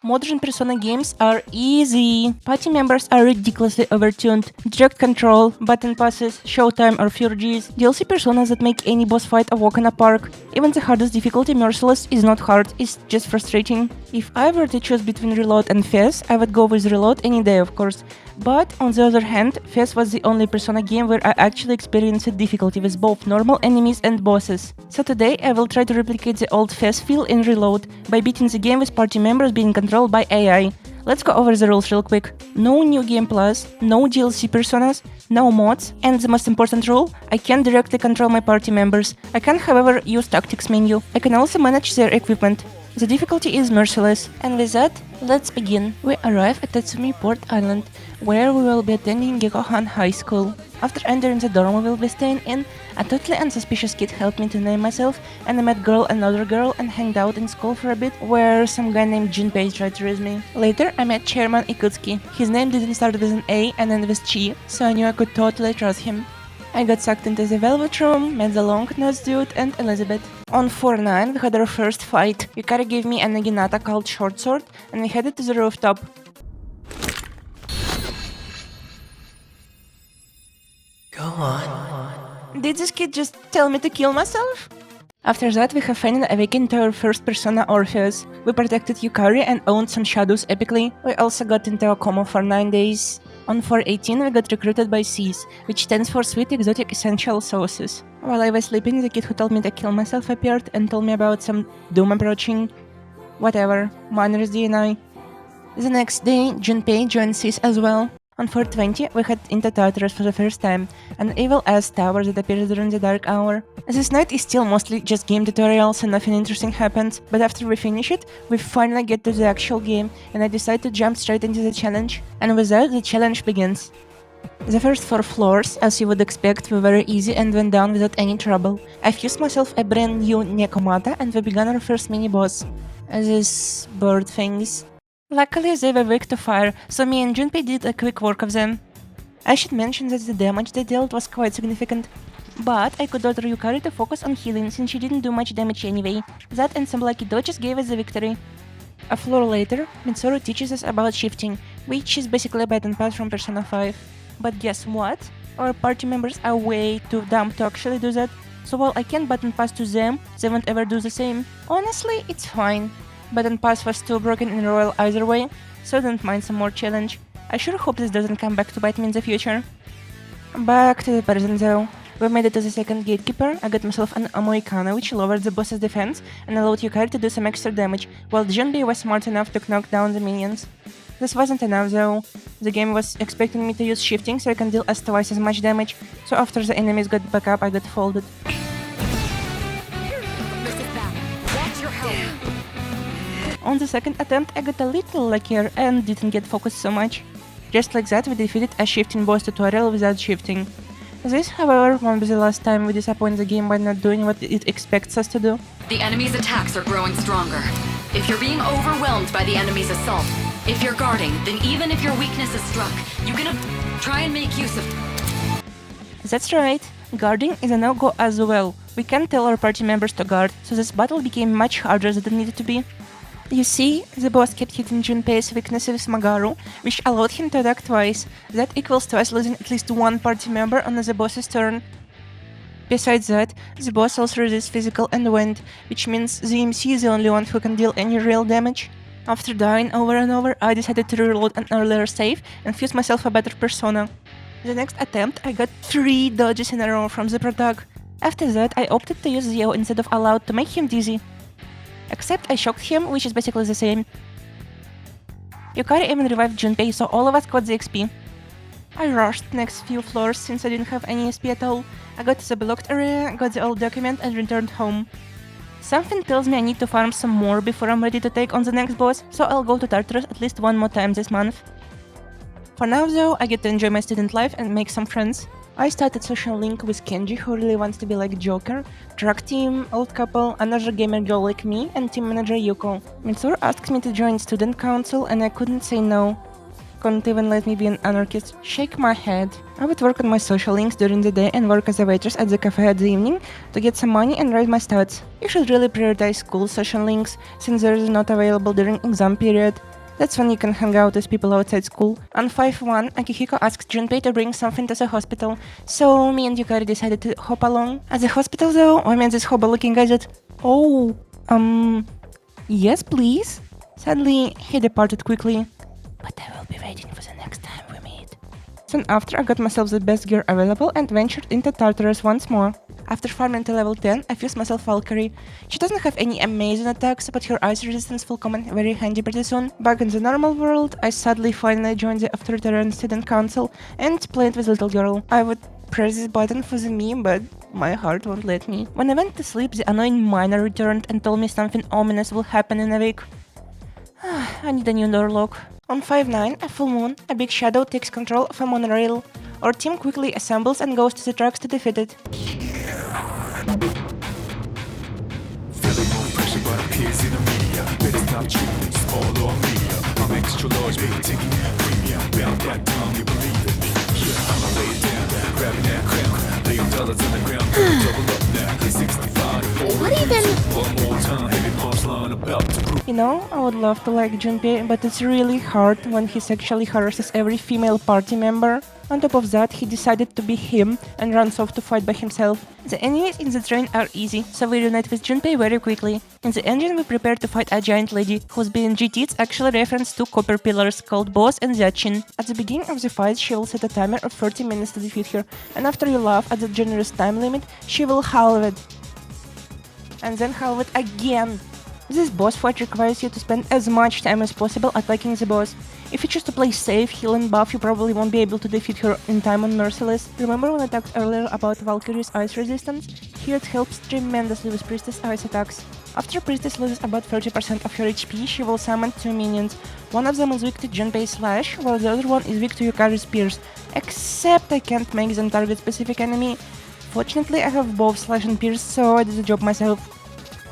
Modern Persona games are easy. Party members are ridiculously overtuned. Direct control, button passes, showtime or fewer Gs. DLC personas that make any boss fight a walk in a park. Even the hardest difficulty, Merciless, is not hard, it's just frustrating. If I were to choose between Reload and Fez, I would go with Reload any day, of course. But on the other hand, Fez was the only Persona game where I actually experienced difficulty with both normal enemies and bosses. So today I will try to replicate the old Fez feel in Reload by beating the game with party members being controlled by AI. Let's go over the rules real quick. No new game plus, no DLC personas, no mods, and the most important rule, I can directly control my party members. I can, however, use tactics menu. I can also manage their equipment. The difficulty is merciless, and with that, let's begin. We arrive at Tatsumi Port Island, where we will be attending Gekohan High School. After entering the dorm we will be staying in, a totally unsuspicious kid helped me to name myself, and I met another girl and hanged out in school for a bit, where some guy named Junpei tried to raise me. Later, I met Chairman Ikutsuki. His name didn't start with an A and end with Chi, so I knew I could totally trust him. I got sucked into the Velvet Room, met the long-nosed dude and Elizabeth. On 4-9 we had our first fight. Yukari gave me a Naginata called Short Sword, and we headed to the rooftop. Go on. Did this kid just tell me to kill myself? After that, we have finally awakened to our first persona, Orpheus. We protected Yukari and owned some shadows epically. We also got into a coma for 9 days. On 4-18, we got recruited by SEAS, which stands for Sweet Exotic Essential Sauces. While I was sleeping, the kid who told me to kill myself appeared and told me about some doom approaching. Whatever, minor DNA. The next day, Junpei joined SEAS as well. On 420, we head into Tartarus for the first time, an evil-ass tower that appears during the dark hour. This night is still mostly just game tutorials and nothing interesting happens, but after we finish it, we finally get to the actual game, and I decide to jump straight into the challenge. And with that, the challenge begins. The first 4 floors, as you would expect, were very easy and went down without any trouble. I fused myself a brand new Nekomata, and we began our first mini-boss. These bird things. Luckily, they were weak to fire, so me and Junpei did a quick work of them. I should mention that the damage they dealt was quite significant, but I could order Yukari to focus on healing since she didn't do much damage anyway. That and some lucky dodges gave us the victory. A floor later, Mitsuru teaches us about shifting, which is basically a button pass from Persona 5. But guess what? Our party members are way too dumb to actually do that, so while I can button pass to them, they won't ever do the same. Honestly, it's fine. Button pass was still broken in Royal either way, so don't mind some more challenge. I sure hope this doesn't come back to bite me in the future. Back to the present though. We made it to the second gatekeeper. I got myself an Amoikana, which lowered the boss's defense and allowed Yukari to do some extra damage, while Junpei was smart enough to knock down the minions. This wasn't enough though. The game was expecting me to use shifting so I can deal twice as much damage, so after the enemies got back up I got folded. On the second attempt, I got a little luckier and didn't get focused so much. Just like that, we defeated a shifting boss tutorial without shifting. This, however, won't be the last time we disappoint the game by not doing what it expects us to do. The enemy's attacks are growing stronger. If you're being overwhelmed by the enemy's assault, if you're guarding, then even if your weakness is struck, you can try and make use of... That's right, guarding is a no-go as well. We can't tell our party members to guard, so this battle became much harder than it needed to be. You see, the boss kept hitting Junpei's weakness with Magaru, which allowed him to attack twice. That equals to us losing at least one party member on the boss's turn. Besides that, the boss also resists physical and wind, which means the MC is the only one who can deal any real damage. After dying over and over, I decided to reload an earlier save and fuse myself a better persona. The next attempt, I got 3 dodges in a row from the protag. After that, I opted to use Zio instead of Allowed to make him dizzy. Except I shocked him, which is basically the same. Yukari even revived Junpei, so all of us got the XP. I rushed the next few floors since I didn't have any SP at all. I got to the blocked area, got the old document and returned home. Something tells me I need to farm some more before I'm ready to take on the next boss, so I'll go to Tartarus at least one more time this month. For now though, I get to enjoy my student life and make some friends. I started social link with Kenji, who really wants to be like Joker, drug team, old couple, another gamer girl like me, and team manager Yuko. Mitsuru asked me to join student council and I couldn't say no. couldn't even let me be an anarchist. Shake my head. I would work on my social links during the day and work as a waitress at the cafe at the evening to get some money and write my stats. You should really prioritize school social links, since they're not available during exam period. That's when you can hang out with people outside school. On 5-1, Akihiko asked Junpei to bring something to the hospital, so me and Yukari decided to hop along. At the hospital though, I mean this hobo-looking gadget. Oh, yes please? Sadly, he departed quickly. But I will be waiting for the next time we meet. Soon after, I got myself the best gear available and ventured into Tartarus once more. After farming to level 10, I fused myself Valkyrie. She doesn't have any amazing attacks, but her ice resistance will come in very handy pretty soon. Back in the normal world, I sadly finally joined the authoritarian student council and played with little girl. I would press this button for the meme, but my heart won't let me. When I went to sleep, the annoying miner returned and told me something ominous will happen in a week. I need a new door lock. On 5-9, a full moon, a big shadow takes control of a monorail. Our team quickly assembles and goes to the tracks to defeat it. Feeling no pressure but appears in the media. Better stop treating small or media. I'm extra large, baby, taking premium. Bound that tongue, you believe in me. Yeah, I'ma lay it down, grabbing that crown. Laying dollars on the ground, double up now. 65 What even? One more time, heavy punchline about to prove. You know, I would love to like Junpei, but it's really hard when he sexually harasses every female party member. On top of that, he decided to be him and runs off to fight by himself. The enemies in the train are easy, so we reunite with Junpei very quickly. In the engine, we prepare to fight a giant lady, whose being GT actually reference to copper pillars called Boss and Zachin. At the beginning of the fight, she will set a timer of 30 minutes to defeat her, and after you laugh at the generous time limit, she will halve it. And then halve it again. This boss fight requires you to spend as much time as possible attacking the boss. If you choose to play safe, heal and buff, you probably won't be able to defeat her in time on Merciless. Remember when I talked earlier about Valkyrie's ice resistance? Here it helps tremendously with Priestess ice attacks. After Priestess loses about 30% of her HP, she will summon 2 minions. One of them is weak to Junpei's Slash, while the other one is weak to Yukari's Pierce. Except I can't make them target specific enemy. Fortunately, I have both Slash and Pierce, so I did the job myself.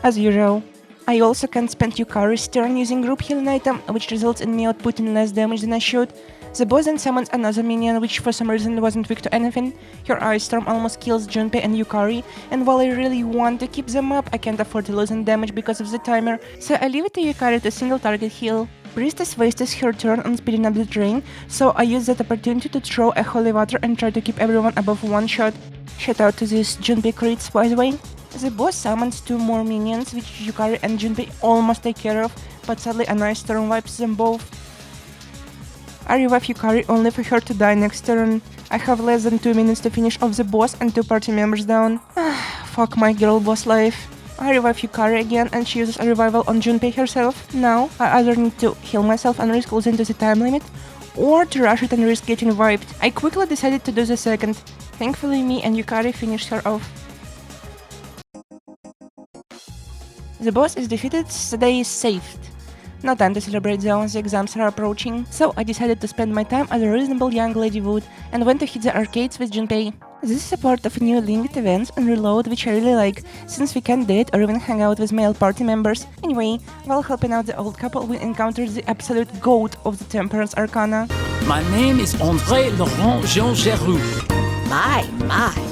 As usual. I also can spend Yukari's turn using group healing item, which results in me outputting less damage than I should. The boss then summons another minion, which for some reason wasn't weak to anything. Her Ice Storm almost kills Junpei and Yukari, and while I really want to keep them up, I can't afford to lose in damage because of the timer, so I leave it to Yukari to single target heal. Priestess wastes her turn on speeding up the train, so I use that opportunity to throw a holy water and try to keep everyone above one shot. Shout out to these Junpei crits, by the way. The boss summons 2 more minions, which Yukari and Junpei almost take care of, but sadly a nice storm wipes them both. I revive Yukari only for her to die next turn. I have less than 2 minutes to finish off the boss and 2 party members down. Fuck my girl boss life. I revive Yukari again and she uses a revival on Junpei herself. Now, I either need to heal myself and risk losing to the time limit, or to rush it and risk getting wiped. I quickly decided to do the second. Thankfully, me and Yukari finished her off. The boss is defeated, so the day is saved. No time to celebrate though, the exams are approaching, so I decided to spend my time as a reasonable young lady would, and went to hit the arcades with Junpei. This is a part of new linked events and Reload, which I really like, since we can't date or even hang out with male party members. Anyway, while helping out the old couple, we encountered the absolute GOAT of the Temperance Arcana. My name is André Laurent Jean Geroux. My,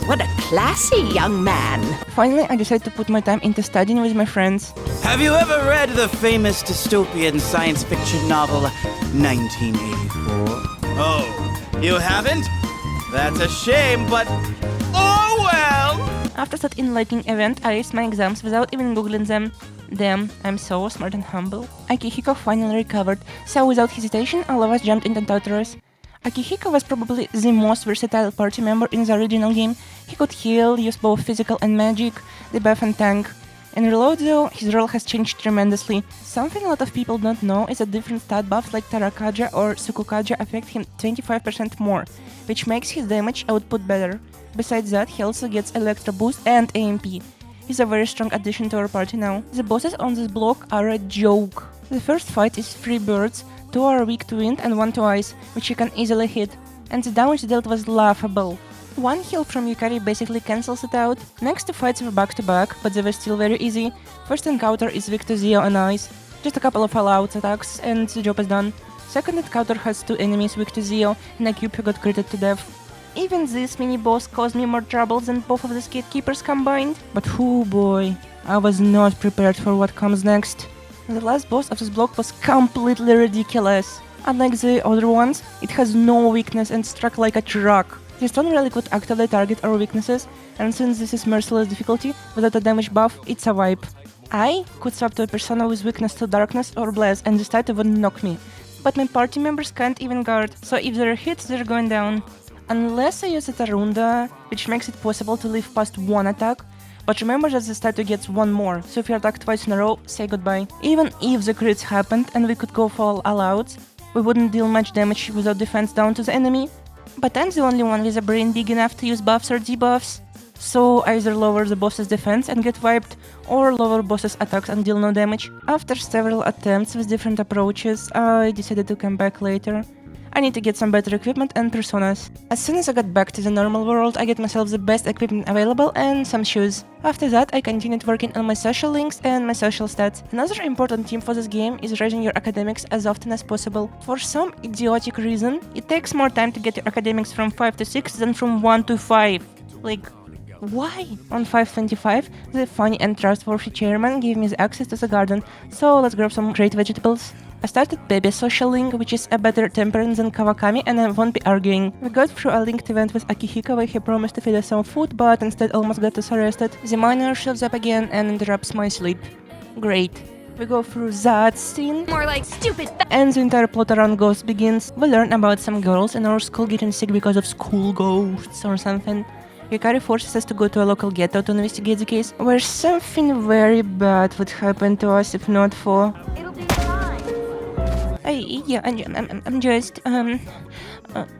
what a classy young man. Finally, I decided to put my time into studying with my friends. Have you ever read the famous dystopian science fiction novel 1984? Oh, you haven't? That's a shame, but oh well! After that enlightening event, I aced my exams without even googling them. Damn, I'm so smart and humble. Akihiko finally recovered, so without hesitation, all of us jumped into Tartarus. Akihiko was probably the most versatile party member in the original game. He could heal, use both physical and magic, debuff and tank. In Reload though, his role has changed tremendously. Something a lot of people don't know is that different stat buffs like Tarakaja or Sukukaja affect him 25% more, which makes his damage output better. Besides that, he also gets Electro Boost and AMP. He's a very strong addition to our party now. The bosses on this block are a joke. The first fight is 3 birds, 2 are weak to wind and 1 to ice, which you can easily hit, and the damage dealt was laughable. 1 heal from Yukari basically cancels it out. Next 2 fights were back to back, but they were still very easy. First encounter is weak to Zio and ice. Just a couple of all-out attacks and the job is done. Second encounter has 2 enemies weak to Zeo and a cube who got critted to death. Even this mini-boss caused me more trouble than both of the gatekeepers combined. But oh boy, I was not prepared for what comes next. The last boss of this block was completely ridiculous. Unlike the other ones, it has no weakness and struck like a truck. This stone really could actively target our weaknesses, and since this is merciless difficulty, without a damage buff, it's a wipe. I could swap to a persona with weakness to darkness or bless and this title wouldn't knock me. But my party members can't even guard, so if they're hit, they're going down. Unless I use a Tarunda, which makes it possible to live past 1 attack. But remember that the statue gets 1 more, so if you attack twice in a row, say goodbye. Even if the crits happened and we could go for all out, we wouldn't deal much damage without defense down to the enemy. But I'm the only one with a brain big enough to use buffs or debuffs. So I either lower the boss's defense and get wiped, or lower boss's attacks and deal no damage. After several attempts with different approaches, I decided to come back later. I need to get some better equipment and personas. As soon as I got back to the normal world, I get myself the best equipment available and some shoes. After that, I continued working on my social links and my social stats. Another important theme for this game is raising your academics as often as possible. For some idiotic reason, it takes more time to get your academics from 5 to 6 than from 1 to 5. Like, why? On 525, the funny and trustworthy chairman gave me the access to the garden, so let's grab some great vegetables. I started Baby Social Link, which is a better temperance than Kawakami, and I won't be arguing. We got through a linked event with Akihiko where he promised to feed us some food, but instead almost got us arrested. The miner shows up again and interrupts my sleep. Great. We go through that scene. More like stupid. And the entire plot around ghosts begins. We learn about some girls in our school getting sick because of school ghosts or something. Yukari forces us to go to a local ghetto to investigate the case, where something very bad would happen to us if not for... I'm just,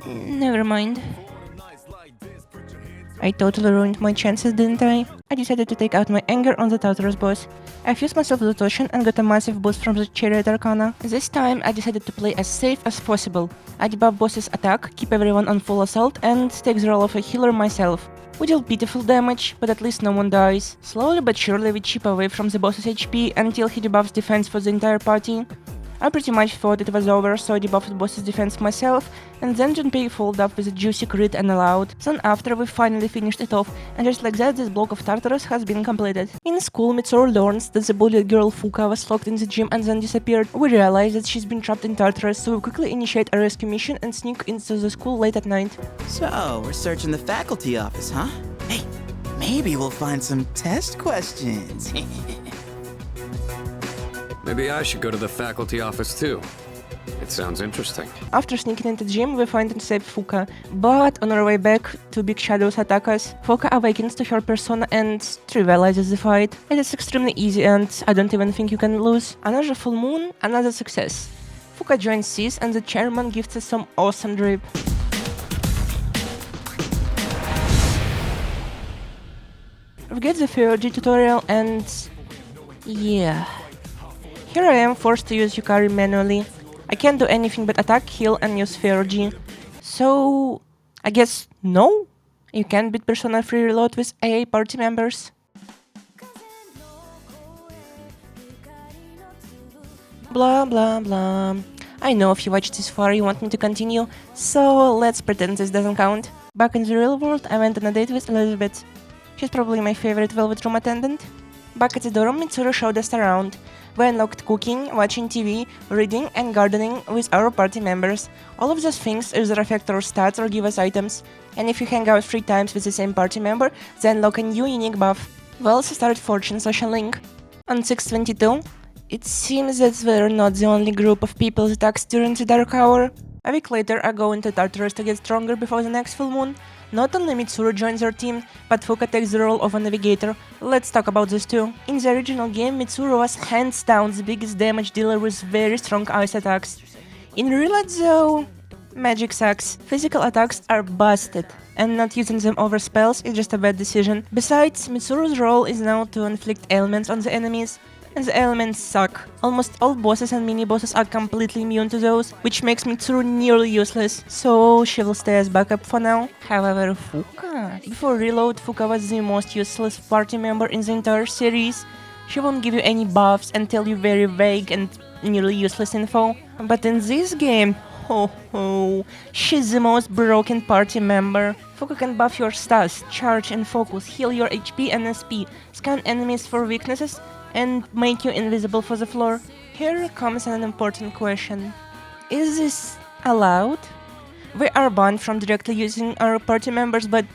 never mind. I totally ruined my chances, didn't I? I decided to take out my anger on the Tartarus boss. I fused myself with Toshin and got a massive boost from the Chariot Arcana. This time, I decided to play as safe as possible. I debuff boss's attack, keep everyone on full assault, and take the role of a healer myself. We deal pitiful damage, but at least no one dies. Slowly but surely we chip away from the boss's HP until he debuffs defense for the entire party. I pretty much thought it was over, so I debuffed boss's defense myself, and then Junpei followed up with a juicy crit and allowed. Soon after we finally finished it off, and just like that this block of Tartarus has been completed. In school, Mitsuru learns that the bullied girl Fuka was locked in the gym and then disappeared. We realize that she's been trapped in Tartarus, so we quickly initiate a rescue mission and sneak into the school late at night. So, we're searching the faculty office, huh? Hey, maybe we'll find some test questions. Maybe I should go to the faculty office too. It sounds interesting. After sneaking into the gym, we find and save Fuka, but on our way back, 2 big shadows attack us. Fuka awakens to her persona and trivializes the fight. It is extremely easy and I don't even think you can lose. Another full moon, another success. Fuka joins Sis and the chairman gives us some awesome drip. We get the Feroji tutorial and... yeah. Here I am forced to use Yukari manually. I can't do anything but attack, heal and use Feroji. So... I guess no? You can't beat Persona 3 Reload with AA party members. Blah blah blah. I know if you watched this far you want me to continue, so let's pretend this doesn't count. Back in the real world, I went on a date with Elizabeth. She's probably my favorite Velvet Room attendant. Back at the dorm, Mitsuru showed us around. We unlocked cooking, watching TV, reading and gardening with our party members. All of those things either affect our stats or give us items. And if you hang out 3 times with the same party member, they unlock a new unique buff. We also started Fortune Social Link. On 622, it seems that we're not the only group of people that acts during the dark hour. A week later, I go into Tartarus to get stronger before the next full moon. Not only Mitsuru joins our team, but Fuka takes the role of a navigator. Let's talk about this too. In the original game, Mitsuru was hands down the biggest damage dealer with very strong ice attacks. In real life though, magic sucks. Physical attacks are busted, and not using them over spells is just a bad decision. Besides, Mitsuru's role is now to inflict ailments on the enemies. And the elements suck. Almost all bosses and mini-bosses are completely immune to those, which makes Mitsuru nearly useless, so she will stay as backup for now. However, Fuka... Before Reload, Fuka was the most useless party member in the entire series. She won't give you any buffs and tell you very vague and nearly useless info. But in this game, she's the most broken party member. Fuka can buff your stats, charge and focus, heal your HP and SP, scan enemies for weaknesses, and make you invisible for the floor. Here comes an important question. Is this allowed? We are banned from directly using our party members, but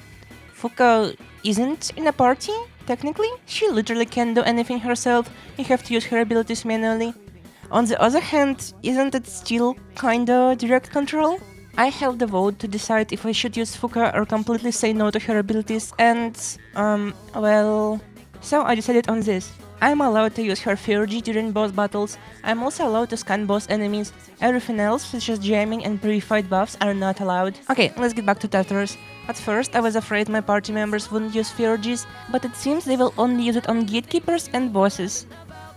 Fuka isn't in a party, technically. She literally can't do anything herself, you have to use her abilities manually. On the other hand, isn't it still kinda direct control? I held the vote to decide if I should use Fuka or completely say no to her abilities and, so I decided on this. I'm allowed to use her Feurgy during boss battles, I'm also allowed to scan boss enemies, everything else such as jamming and pre-fight buffs are not allowed. Okay, let's get back to Tartarus. At first I was afraid my party members wouldn't use Feurgys, but it seems they will only use it on gatekeepers and bosses.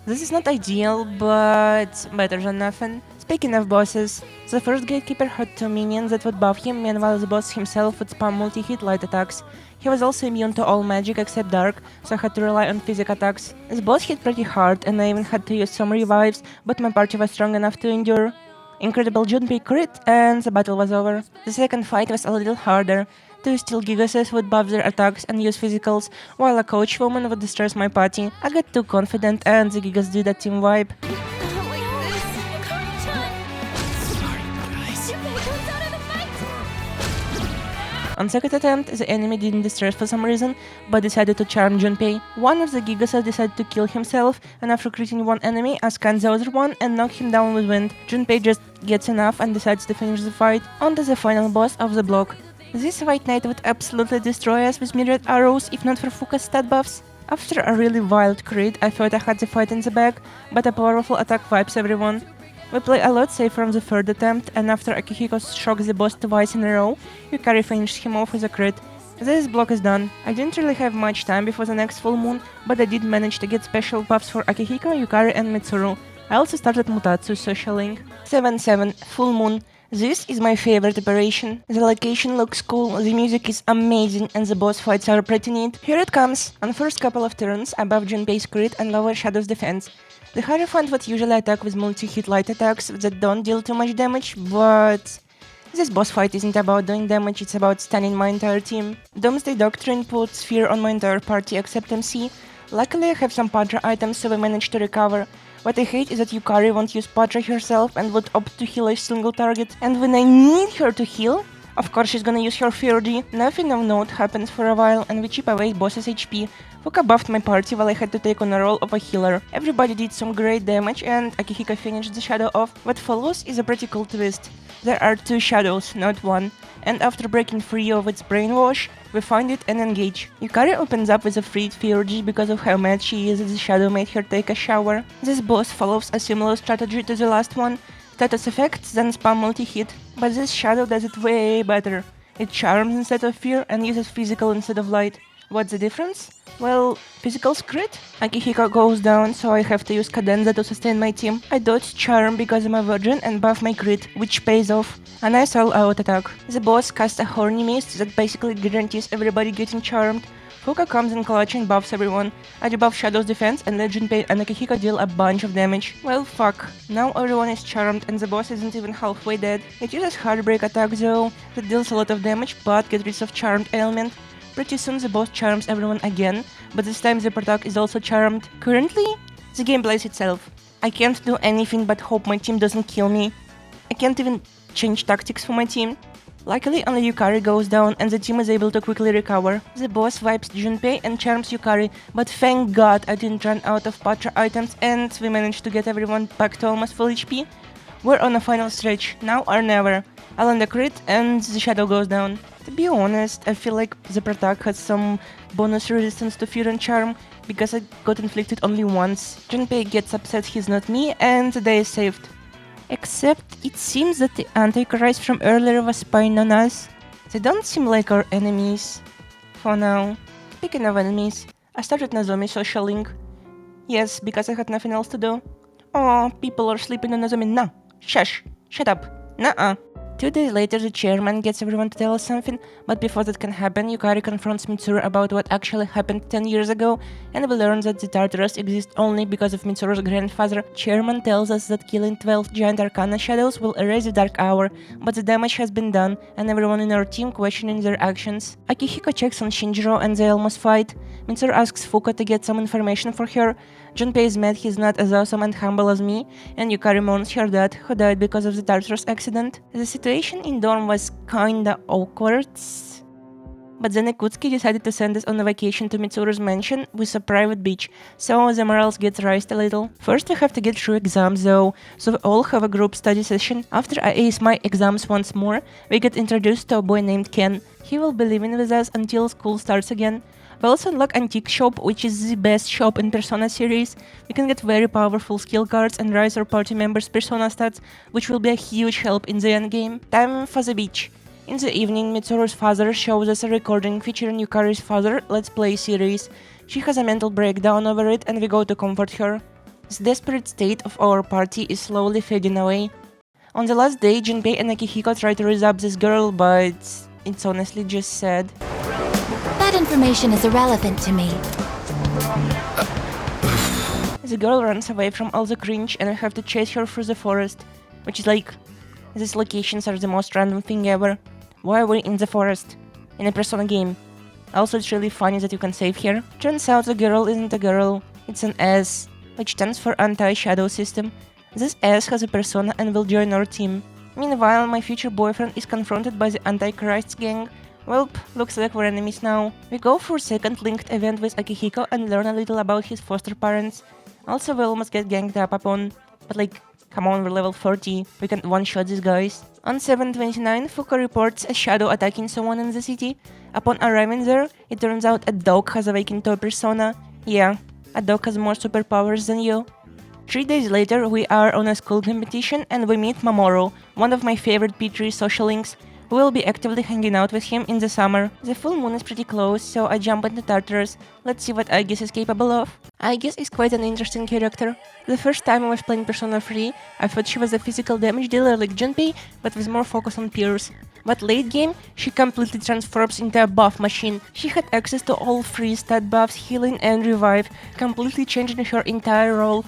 This is not ideal, but better than nothing. Speaking of bosses, the first gatekeeper had 2 minions that would buff him, meanwhile the boss himself would spam multi-hit light attacks. He was also immune to all magic except dark, so I had to rely on physic attacks. This boss hit pretty hard and I even had to use some revives, but my party was strong enough to endure. Incredible Junpei crit and the battle was over. The second fight was a little harder. 2 steel Gigases would buff their attacks and use physicals, while a coach woman would distress my party. I got too confident and the Gigas did a team wipe. On second attempt, the enemy didn't distress for some reason, but decided to charm Junpei. One of the Gigases decided to kill himself, and after critting one enemy, I scanned the other one and knocked him down with wind. Junpei just gets enough and decides to finish the fight. On to the final boss of the block. This White Knight would absolutely destroy us with myriad arrows if not for Fuka's stat buffs. After a really wild crit, I thought I had the fight in the bag, but a powerful attack wipes everyone. We play a lot safer on the third attempt, and after Akihiko shocks the boss twice in a row, Yukari finished him off with a crit. This block is done. I didn't really have much time before the next full moon, but I did manage to get special buffs for Akihiko, Yukari and Mitsuru. I also started Mutatsu Social Link. 7-7, full moon. This is my favorite operation. The location looks cool, the music is amazing, and the boss fights are pretty neat. Here it comes. On first couple of turns, I buff Junpei's crit and lower Shadow's defense. The Hierophant would usually attack with multi-hit light attacks that don't deal too much damage, but this boss fight isn't about doing damage, it's about stunning my entire team. Doomsday Doctrine puts fear on my entire party except MC. Luckily I have some Patra items, so we managed to recover. What I hate is that Yukari won't use Patra herself and would opt to heal a single target. And when I need her to heal, of course she's gonna use her Feurgy. Nothing of note happens for a while and we chip away boss's HP. Fuka buffed my party while I had to take on a role of a healer. Everybody did some great damage and Akihiko finished the shadow off. What follows is a pretty cool twist. There are 2 shadows, not 1. And after breaking free of its brainwash, we find it and engage. Yukari opens up with a freed Feurgy because of how mad she is that the shadow made her take a shower. This boss follows a similar strategy to the last one. Status effects, then spam multi-hit. But this shadow does it way better. It charms instead of fear and uses physical instead of light. What's the difference? Well, physical's crit. Akihiko goes down, so I have to use Cadenza to sustain my team. I dodge Charm because I'm a virgin and buff my crit, which pays off. A nice all-out attack. The boss casts a Horny Mist that basically guarantees everybody getting charmed. Fuka comes in clutch and buffs everyone. I debuff Shadow's defense and let Junpei and Akihiko deal a bunch of damage. Well, fuck. Now everyone is charmed and the boss isn't even halfway dead. It uses Heartbreak attack though, that deals a lot of damage but gets rid of charmed ailment. Pretty soon the boss charms everyone again, but this time the Protac is also charmed. Currently, the game plays itself. I can't do anything but hope my team doesn't kill me. I can't even change tactics for my team. Luckily, only Yukari goes down and the team is able to quickly recover. The boss wipes Junpei and charms Yukari, but thank god I didn't run out of Patra items and we managed to get everyone back to almost full HP. We're on a final stretch, now or never. I land a crit and the shadow goes down. To be honest, I feel like the Protac has some bonus resistance to fear and charm, because I got inflicted only once. Junpei gets upset he's not me and the day is saved. Except it seems that the Antichrist from earlier was spying on us. They don't seem like our enemies. For now. Speaking of enemies, I started Nozomi Social Link. Yes, because I had nothing else to do. Oh, people are sleeping on Nozomi. No, shush, shut up. Nuh-uh. 2 days later, the chairman gets everyone to tell us something, but before that can happen, Yukari confronts Mitsuru about what actually happened 10 years ago, and we learn that the Tartarus exist only because of Mitsuru's grandfather. Chairman tells us that killing 12 giant Arcana shadows will erase the Dark Hour, but the damage has been done, and everyone in our team questioning their actions. Akihiko checks on Shinjiro and they almost fight. Mitsuru asks Fuka to get some information for her. Junpei is mad he's not as awesome and humble as me, and Yukari mourns her dad, who died because of the Tartarus accident. The situation in dorm was kinda awkward, but then Ikutsuki decided to send us on a vacation to Mitsuru's mansion with a private beach, so the morals get raised a little. First we have to get through exams though, so we all have a group study session. After I ace my exams once more, we get introduced to a boy named Ken. He will be living with us until school starts again. We also unlock Antique Shop, which is the best shop in Persona series. We can get very powerful skill cards and rise our party members' Persona stats, which will be a huge help in the endgame. Time for the beach. In the evening, Mitsuru's father shows us a recording featuring Yukari's father Let's Play series. She has a mental breakdown over it and we go to comfort her. The desperate state of our party is slowly fading away. On the last day, Junpei and Akihiko try to raise up this girl, but it's honestly just sad. That information is irrelevant to me. The girl runs away from all the cringe and I have to chase her through the forest, which is like, these locations are the most random thing ever. Why are we in the forest? In a Persona game. Also, it's really funny that you can save here. Turns out the girl isn't a girl, it's an S, which stands for Anti-Shadow System. This S has a persona and will join our team. Meanwhile, my future boyfriend is confronted by the Antichrist gang. Welp, looks like we're enemies now. We go for a second linked event with Akihiko and learn a little about his foster parents. Also, we almost get ganged up upon, but like, come on, we're level 40, we can one-shot these guys. On 7/29, Fuka reports a shadow attacking someone in the city. Upon arriving there, it turns out a dog has awakened to a persona. Yeah, a dog has more superpowers than you. 3 days later, we are on a school competition and we meet Mamoru, one of my favorite P3 social links. We will be actively hanging out with him in the summer. The full moon is pretty close, so I jump into Tartarus. Let's see what Aegis is capable of. Aegis is quite an interesting character. The first time I was playing Persona 3, I thought she was a physical damage dealer like Junpei, but with more focus on Pierce. But late game, she completely transforms into a buff machine. She had access to all 3 stat buffs, healing and revive, completely changing her entire role.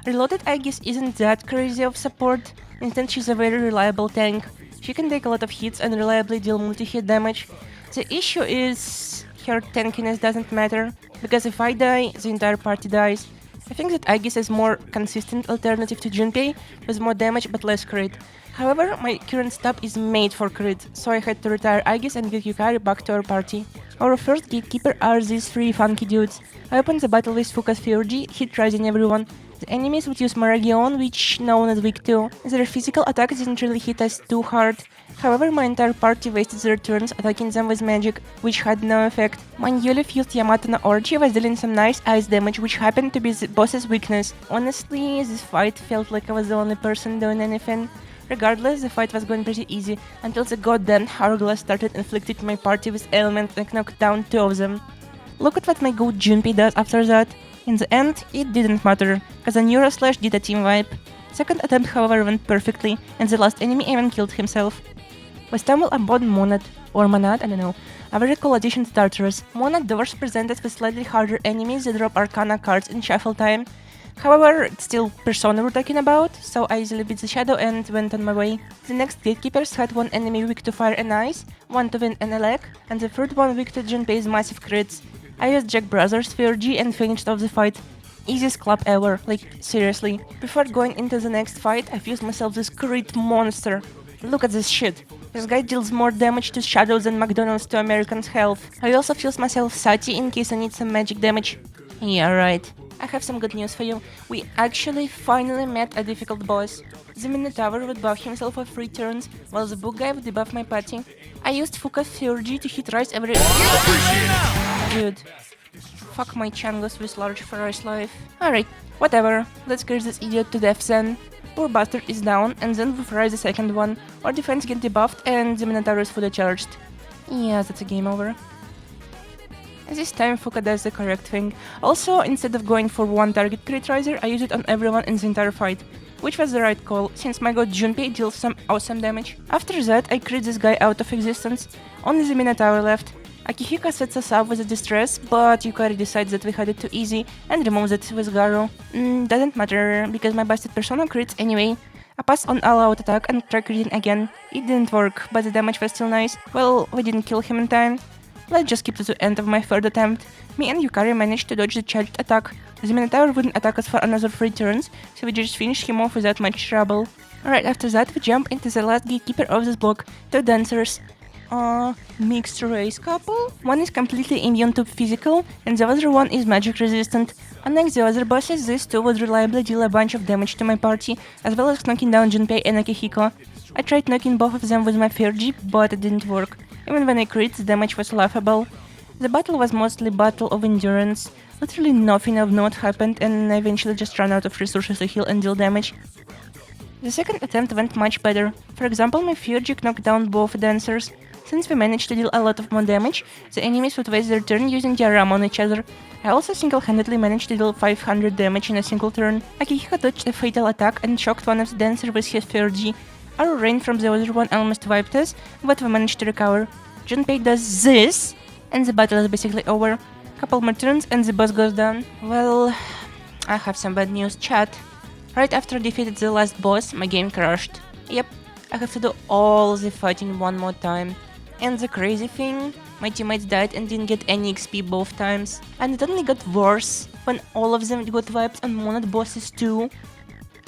Reloaded Aegis isn't that crazy of support, instead she's a very reliable tank. She can take a lot of hits and reliably deal multi-hit damage. The issue is her tankiness doesn't matter, because if I die, the entire party dies. I think that Aegis is more consistent alternative to Junpei, with more damage but less crit. However, my current stab is made for crit, so I had to retire Aegis and get Yukari back to our party. Our first gatekeeper are these 3 funky dudes. I opened the battle with Fuka's Theurgy, hit rising everyone. The enemies would use Maragion, which no one is weak to. Their physical attacks didn't really hit us too hard. However, my entire party wasted their turns attacking them with magic, which had no effect. My newly fused Yamato no Orchi was dealing some nice ice damage, which happened to be the boss's weakness. Honestly, this fight felt like I was the only person doing anything. Regardless, the fight was going pretty easy, until the goddamn Hourglass started inflicting my party with ailment and knocked down 2 of them. Look at what my good Junpei does after that. In the end, it didn't matter, cause a Neuroslash did a team wipe. Second attempt however went perfectly, and the last enemy even killed himself. We stumble upon Monad, or Manad, I don't know, a very cool addition to Tartarus. Monad doors present us with slightly harder enemies that drop Arcana cards in shuffle time. However, it's still Persona we're talking about, so I easily beat the shadow and went on my way. The next gatekeepers had 1 enemy weak to fire and ice, 1 to wind and elec, and the third one weak to Junpei's massive crits. I used Jack Brothers Theurgy and finished off the fight. Easiest clap ever, like seriously. Before going into the next fight, I fused myself this crit monster. Look at this shit. This guy deals more damage to shadows than McDonald's to Americans' health. I also fused myself Sati in case I need some magic damage. Yeah, right. I have some good news for you. We actually finally met a difficult boss. The Minotaur would buff himself for 3 turns, while the book guy would debuff my party. I used Fuka's Theurgy to hit rise every... Dude. Fuck my Changos with large for ice life. Alright, whatever. Let's curse this idiot to death then. Poor bastard is down, and then we rise the second one. Our defense get debuffed, and the Minotaur is fully charged. Yeah, that's a game over. This time Fuka does the correct thing. Also, instead of going for 1 target crit riser, I use it on everyone in the entire fight. which was the right call, since my god Junpei deals some awesome damage. After that, I crit this guy out of existence. Only the Minotaur left. Akihiko sets us up with a distress, but Yukari decides that we had it too easy and removes it with Garu. Doesn't matter, because my busted persona crits anyway. I pass on all-out attack and try critting again. It didn't work, but the damage was still nice. Well, we didn't kill him in time. Let's just skip to the end of my third attempt. Me and Yukari managed to dodge the charged attack. The Minotaur wouldn't attack us for another 3 turns, so we just finished him off without much trouble. Alright, after that we jump into the last gatekeeper of this block, the dancers. Mixed race couple? One is completely immune to physical, and the other one is magic resistant. Unlike the other bosses, these two would reliably deal a bunch of damage to my party, as well as knocking down Junpei and Akihiko. I tried knocking both of them with my Fear-G, but it didn't work. Even when I crit, the damage was laughable. The battle was mostly battle of endurance. Literally nothing of note happened, and I eventually just ran out of resources to heal and deal damage. The second attempt went much better. For example, my Fear-G knocked down both dancers. Since we managed to deal a lot of more damage, the enemies would waste their turn using diorama on each other. I also single-handedly managed to deal 500 damage in a single turn. Akihiko dodged a fatal attack and shocked one of the dancers with his Fear-G. Our rain from the other one almost wiped us, but we managed to recover. Junpei does this, and the battle is basically over. Couple more turns and the boss goes down. Well, I have some bad news, chat. Right after I defeated the last boss, my game crashed. Yep, I have to do all the fighting one more time. And the crazy thing, my teammates died and didn't get any XP both times. And it only got worse when all of them got wiped on modded bosses too.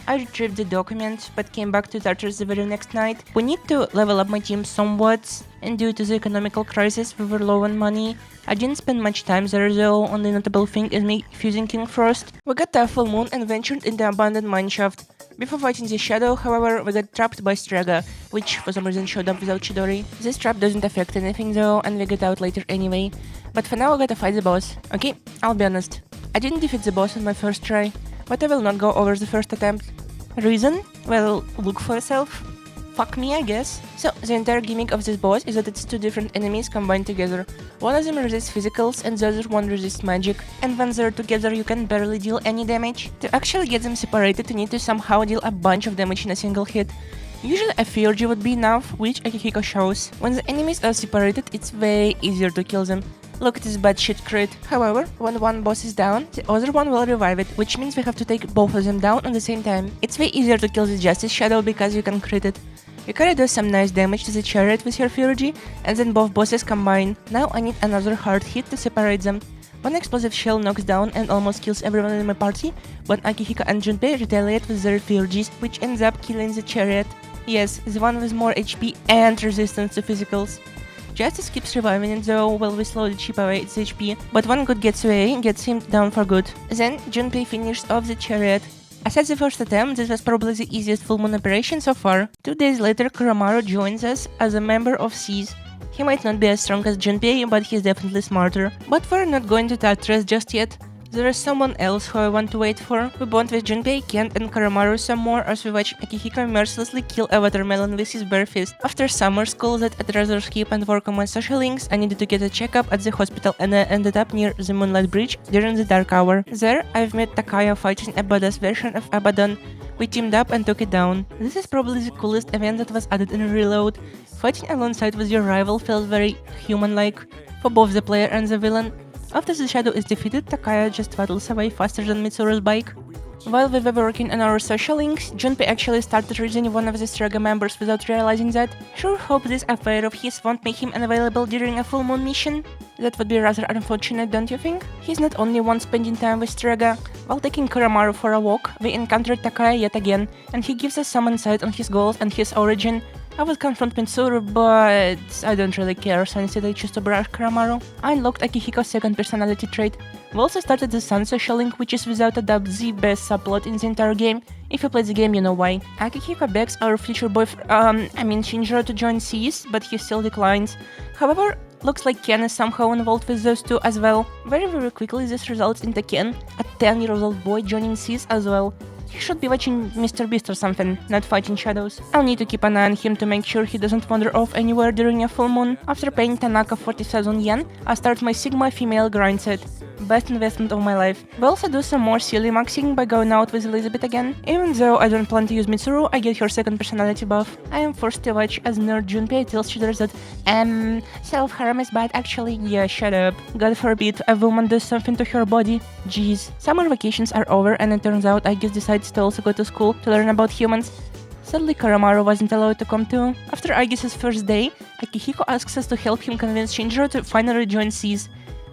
I retrieved the document, but came back to Tartarus the very next night. We need to level up my team somewhat, and due to the economical crisis we were low on money. I didn't spend much time there though, only notable thing is me fusing King Frost. We got to a full moon and ventured in the abandoned mineshaft. Before fighting the shadow, however, we got trapped by Strega, which for some reason showed up without Chidori. This trap doesn't affect anything though, and we get out later anyway. But for now I gotta fight the boss. Okay, I'll be honest. I didn't defeat the boss on my first try, but I will not go over the first attempt. Reason? Well, look for yourself. Fuck me, I guess. So, the entire gimmick of this boss is that it's two different enemies combined together. One of them resists physicals and the other one resists magic, and when they're together you can barely deal any damage. To actually get them separated you need to somehow deal a bunch of damage in a single hit. Usually a Fear-G would be enough, which Akihiko shows. When the enemies are separated, it's way easier to kill them. Look at this bad shit crit. However, when one boss is down, the other one will revive it, which means we have to take both of them down at the same time. It's way easier to kill the Justice Shadow because you can crit it. Yukari does some nice damage to the chariot with her Fear-G, and then both bosses combine. Now I need another hard hit to separate them. One explosive shell knocks down and almost kills everyone in my party, but Akihiko and Junpei retaliate with their Fear-Gs, which ends up killing the chariot. Yes, the one with more HP and resistance to physicals. Justice keeps reviving it though while we slowly chip away its HP, but one good gets away, gets him down for good. Then Junpei finished off the chariot. Aside the first attempt, this was probably the easiest full moon operation so far. 2 days later, Kuramaru joins us as a member of SEAS. He might not be as strong as Junpei, but he's definitely smarter. But we're not going to Tartarus just yet. There is someone else who I want to wait for. We bond with Junpei, Kent and Kuramaru some more as we watch Akihiko mercilessly kill a watermelon with his bare fist. After summer school that I'd rather skip and work on my social links, I needed to get a checkup at the hospital and I ended up near the Moonlight Bridge during the dark hour. There, I've met Takaya fighting a badass version of Abaddon. We teamed up and took it down. This is probably the coolest event that was added in Reload. Fighting alongside with your rival felt very human-like for both the player and the villain. After the shadow is defeated, Takaya just waddles away faster than Mitsuru's bike. While we were working on our social links, Junpei actually started reading one of the Strega members without realizing that. Sure hope this affair of his won't make him unavailable during a full moon mission. That would be rather unfortunate, don't you think? He's not only one spending time with Strega. While taking Kuramaru for a walk, we encountered Takaya yet again, and he gives us some insight on his goals and his origin. I would confront Mitsuru, but I don't really care, so instead I choose to brush Kuramaru. I unlocked Akihiko's second personality trait. We also started the Sun social link, which is without a doubt the best subplot in the entire game. If you played the game, you know why. Akihiko begs our future boyfriend, Shinjiro to join SEAS, but he still declines. However, looks like Ken is somehow involved with those two as well. Very quickly this results into Ken, a 10-year-old boy joining SEAS as well. He should be watching Mr. Beast or something, not fighting shadows. I'll need to keep an eye on him to make sure he doesn't wander off anywhere during a full moon. After paying Tanaka 40,000 yen, I start my Sigma female grind set. best investment of my life. We also do some more silly maxing by going out with Elizabeth again. Even though I don't plan to use Mitsuru, I get her second personality buff. I am forced to watch as nerd Junpei tells Shidori that, self-harm is bad actually. Yeah, shut up. God forbid a woman does something to her body. Jeez. Summer vacations are over and it turns out Aegis decides to also go to school to learn about humans. Sadly, Karamaru wasn't allowed to come too. After Aegis' first day, Akihiko asks us to help him convince Shinjiro to finally join SEAS.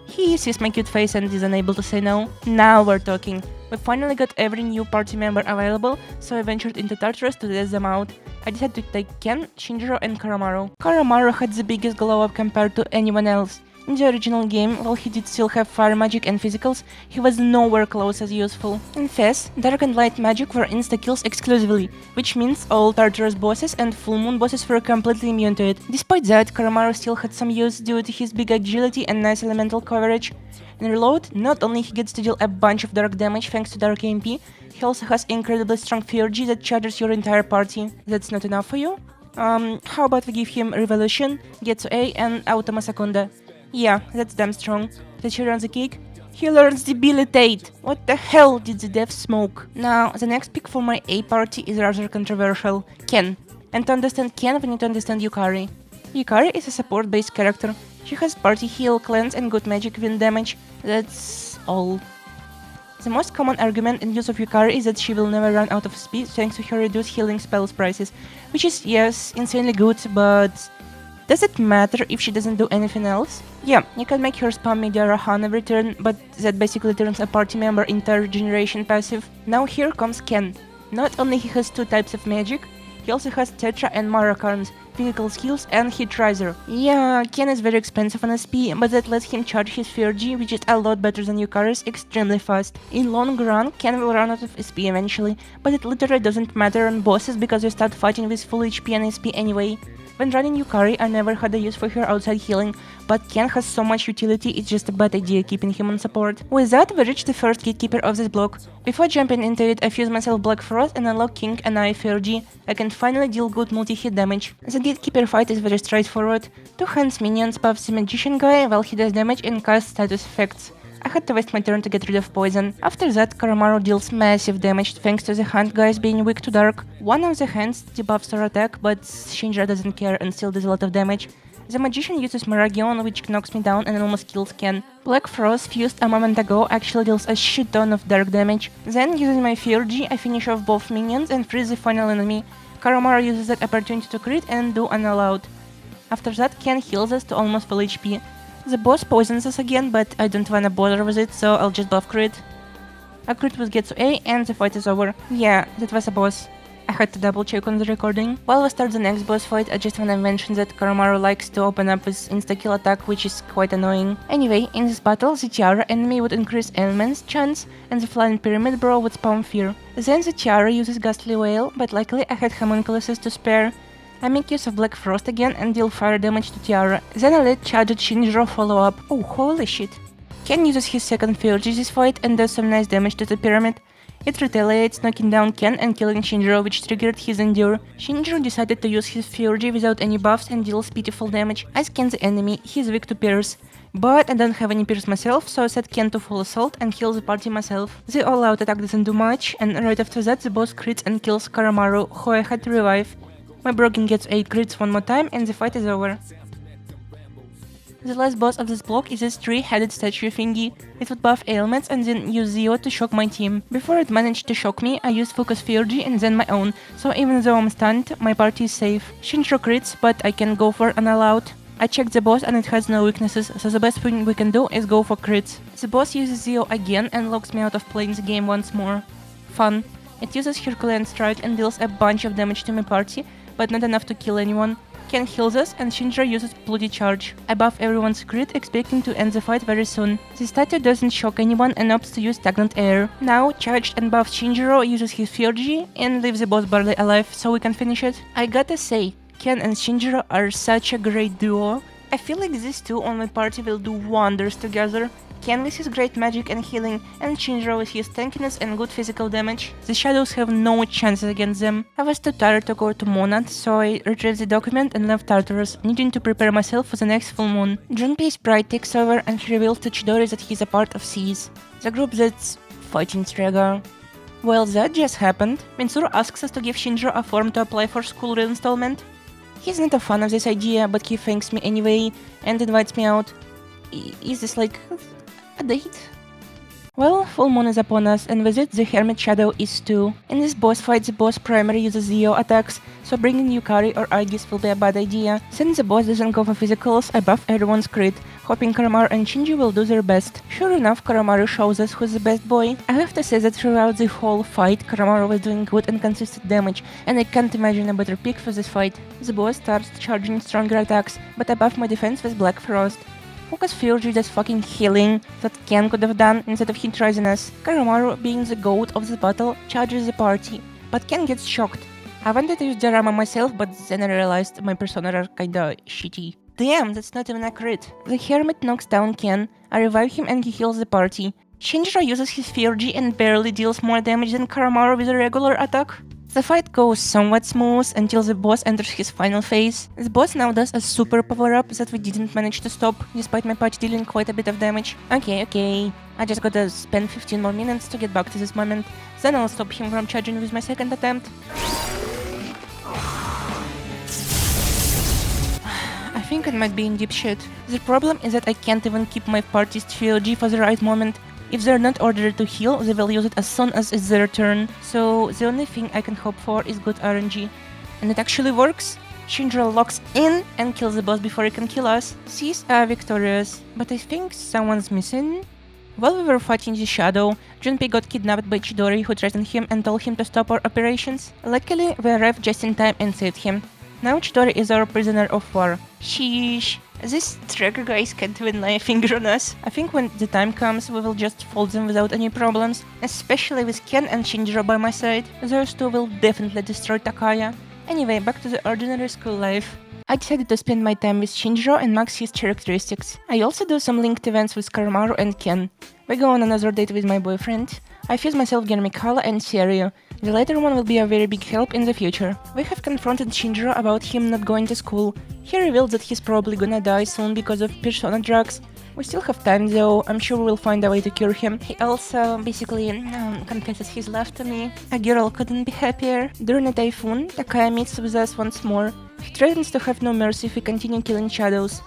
He sees my cute face and is unable to say no. Now we're talking. We finally got every new party member available, so I ventured into Tartarus to test them out. I decided to take Ken, Shinjiro and Karamaru. Karamaru had the biggest glow up compared to anyone else. In the original game, while he did still have fire magic and physicals, he was nowhere close as useful. In FES, dark and light magic were insta-kills exclusively, which means all Tartarus bosses and full moon bosses were completely immune to it. Despite that, Karamaru still had some use due to his big agility and nice elemental coverage. In Reload, not only he gets to deal a bunch of dark damage thanks to Dark AMP, he also has incredibly strong Fear-G that charges your entire party. That's not enough for you? How about we give him Revolution, Getsu A and Automa Secunda? Yeah, that's damn strong. The cherry on the cake? He learns Debilitate! What the hell did the dev smoke? Now, the next pick for my A party is rather controversial. Ken. And to understand Ken, we need to understand Yukari. Yukari is a support-based character. She has party heal, cleanse and good magic wind damage. That's all. The most common argument in use of Yukari is that she will never run out of speed thanks to her reduced healing spells prices, which is, yes, insanely good, but does it matter if she doesn't do anything else? Yeah, you can make her spam Media Rahan every turn, but that basically turns a party member into a regeneration passive. Now here comes Ken. Not only he has two types of magic, he also has Tetra and Mara cards, physical skills and Hit Riser. Yeah, Ken is very expensive on SP, but that lets him charge his Fear-G, which is a lot better than Yukari's, extremely fast. In long run, Ken will run out of SP eventually, but it literally doesn't matter on bosses because you start fighting with full HP and SP anyway. When running Yukari, I never had a use for her outside healing, but Ken has so much utility, it's just a bad idea keeping him on support. With that, we reach the first gatekeeper of this block. Before jumping into it, I fuse myself Black Frost and unlock King and I Fear-G. I can finally deal good multi-hit damage. The gatekeeper fight is very straightforward. Two hands minions buff the magician guy while he does damage and casts status effects. I had to waste my turn to get rid of poison. After that, Karamaru deals massive damage thanks to the hand guys being weak to dark. One of the hands debuffs her attack, but Shinjiro doesn't care and still does a lot of damage. The magician uses Maragion, which knocks me down and almost kills Ken. Black Frost, fused a moment ago, actually deals a shit ton of dark damage. Then, using my Fear-G, I finish off both minions and freeze the final enemy. Karamaru uses that opportunity to crit and do Unallowed. After that, Ken heals us to almost full HP. The boss poisons us again, but I don't wanna bother with it, so I'll just buff crit. I crit with Getsu A and the fight is over. Yeah, that was a boss. I had to double check on the recording. While we start the next boss fight, I just wanna mention that Karamaru likes to open up with insta-kill attack, which is quite annoying. Anyway, in this battle, the Tiara enemy would increase Element's chance, and the Flying Pyramid Bro would spawn Fear. Then the Tiara uses Ghastly Wail, but luckily I had Homunculuses to spare. I make use of Black Frost again and deal fire damage to Tiara. Then I let charged Shinjiro follow up. Oh, holy shit. Ken uses his second Fear-G this fight and does some nice damage to the pyramid. It retaliates, knocking down Ken and killing Shinjiro, which triggered his Endure. Shinjiro decided to use his Fear-G without any buffs and deals pitiful damage. I scan the enemy, he's weak to Pierce. But I don't have any Pierce myself, so I set Ken to full assault and heal the party myself. The all-out attack doesn't do much, and right after that the boss crits and kills Karamaru, who I had to revive. My Broken gets 8 crits one more time and the fight is over. The last boss of this block is this 3-headed statue thingy. It would buff ailments and then use Zio to shock my team. Before it managed to shock me, I used Focus Fear-G and then my own, so even though I'm stunned, my party is safe. Shinjiro crits, but I can go for Unallowed. I checked the boss and it has no weaknesses, so the best thing we can do is go for crits. The boss uses Zio again and locks me out of playing the game once more. Fun. It uses Herculean Strike and deals a bunch of damage to my party, but not enough to kill anyone. Ken heals us and Shinjiro uses Bloody Charge. I buff everyone's crit, expecting to end the fight very soon. The statue doesn't shock anyone and opts to use Stagnant Air. Now, charged and buffed Shinjiro uses his Fear-G and leaves the boss barely alive, so we can finish it. I gotta say, Ken and Shinjiro are such a great duo. I feel like these two on my party will do wonders together. Ken with his great magic and healing, and Shinjiro with his tankiness and good physical damage. The Shadows have no chances against them. I was too tired to go to Monad, so I retrieved the document and left Tartarus, needing to prepare myself for the next full moon. Junpei's pride takes over and he reveals to Chidori that he's a part of SEAS, the group that's fighting Strega. Well, that just happened. Mitsuru asks us to give Shinjiro a form to apply for school reinstallment. He's not a fan of this idea, but he thanks me anyway and invites me out. Is this like a date? Well, full moon is upon us, and with it the Hermit Shadow is too. In this boss fight, the boss primary uses Zio attacks, so bringing Yukari or Aegis will be a bad idea. Since the boss doesn't go for physicals, I buff everyone's crit, hoping Karamaru and Shinji will do their best. Sure enough, Karamaru shows us who's the best boy. I have to say that throughout the whole fight, Karamaru was doing good and consistent damage, and I can't imagine a better pick for this fight. The boss starts charging stronger attacks, but I buff my defense with Black Frost. Focus Fury does fucking healing that Ken could have done instead of hit Risiness. Karamaru, being the goat of the battle, charges the party, but Ken gets shocked. I wanted to use Jarama myself, but then I realized my persona are kinda shitty. Damn, that's not even a crit. The Hermit knocks down Ken, I revive him and he heals the party. Shinjiro uses his Fury and barely deals more damage than Karamaru with a regular attack. The fight goes somewhat smooth until the boss enters his final phase. The boss now does a super power-up that we didn't manage to stop, despite my party dealing quite a bit of damage. Okay, I just gotta spend 15 more minutes to get back to this moment, then I'll stop him from charging with my second attempt. I think I might be in deep shit. The problem is that I can't even keep my party's TLG for the right moment. If they're not ordered to heal, they will use it as soon as it's their turn, so the only thing I can hope for is good RNG. And it actually works. Shinjiro locks in and kills the boss before he can kill us. SEAS are victorious, but I think someone's missing. While we were fighting the Shadow, Junpei got kidnapped by Chidori, who threatened him and told him to stop our operations. Luckily, we arrived just in time and saved him. Now Chidori is our prisoner of war. Sheesh. These tracker guys can't even lay a finger on us. I think when the time comes, we will just fold them without any problems, especially with Ken and Shinjiro by my side. Those two will definitely destroy Takaya. Anyway, back to the ordinary school life. I decided to spend my time with Shinjiro and max his characteristics. I also do some linked events with Karamaru and Ken. We go on another date with my boyfriend. I fuse myself Germicala and Serio. The latter one will be a very big help in the future. We have confronted Shinjiro about him not going to school. He revealed that he's probably gonna die soon because of persona drugs. We still have time though, I'm sure we'll find a way to cure him. He also basically confesses his love to me. A girl couldn't be happier. During a typhoon, Takaya meets with us once more. He threatens to have no mercy if we continue killing shadows.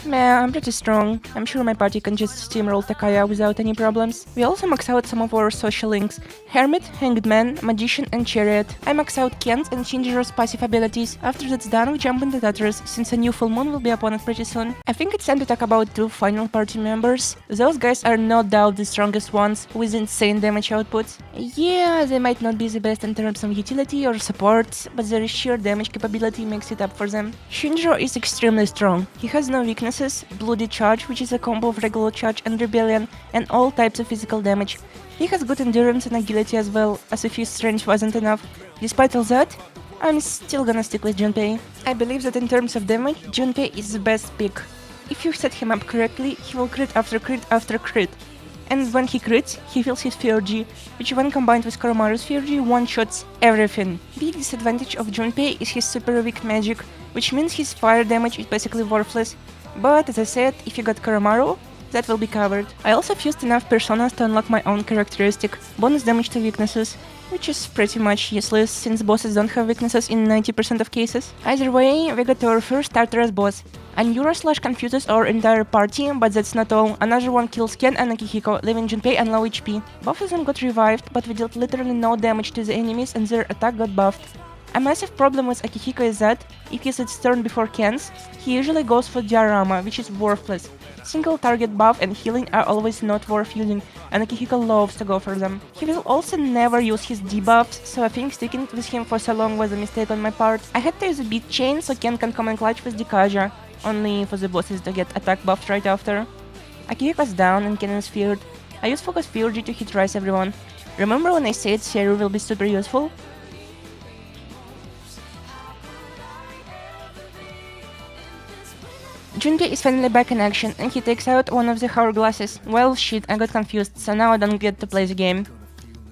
Meh, I'm pretty strong. I'm sure my party can just steamroll Takaya without any problems. We also max out some of our social links. Hermit, Hanged Man, Magician and Chariot. I max out Ken's and Shinjiro's passive abilities. After that's done, we jump into Tartarus, since a new full moon will be upon us pretty soon. I think it's time to talk about two final party members. Those guys are no doubt the strongest ones, with insane damage output. Yeah, they might not be the best in terms of utility or support, but their sheer damage capability makes it up for them. Shinjiro is extremely strong. He has no weaknesses. Bloody Charge, which is a combo of regular charge and rebellion, and all types of physical damage. He has good endurance and agility as well, as if his strength wasn't enough. Despite all that, I'm still gonna stick with Junpei. I believe that in terms of damage, Junpei is the best pick. If you set him up correctly, he will crit after crit after crit. And when he crits, he feels his Fury, which when combined with Koromaru's Fury one-shots everything. Big disadvantage of Junpei is his super weak magic, which means his fire damage is basically worthless. But as I said, if you got Koromaru, that will be covered. I also fused enough personas to unlock my own characteristic, bonus damage to weaknesses, which is pretty much useless since bosses don't have weaknesses in 90% of cases. Either way, we got our first Tartarus boss. Anura slash confuses our entire party, but that's not all. Another one kills Ken and Akihiko, leaving Junpei and low HP. Both of them got revived, but we dealt literally no damage to the enemies and their attack got buffed. A massive problem with Akihiko is that, if he sits turn before Ken's, he usually goes for Diorama, which is worthless. Single target buff and healing are always not worth using, and Akihiko loves to go for them. He will also never use his debuffs, so I think sticking with him for so long was a mistake on my part. I had to use a beat chain so Ken can come and clutch with Dikaja, only for the bosses to get attack buffed right after. Akihiko's down and Ken is feared. I use Focus Fury to hit rise everyone. Remember when I said Seru will be super useful? Junpei is finally back in action and he takes out one of the hourglasses. Well, shit, I got confused, so now I don't get to play the game.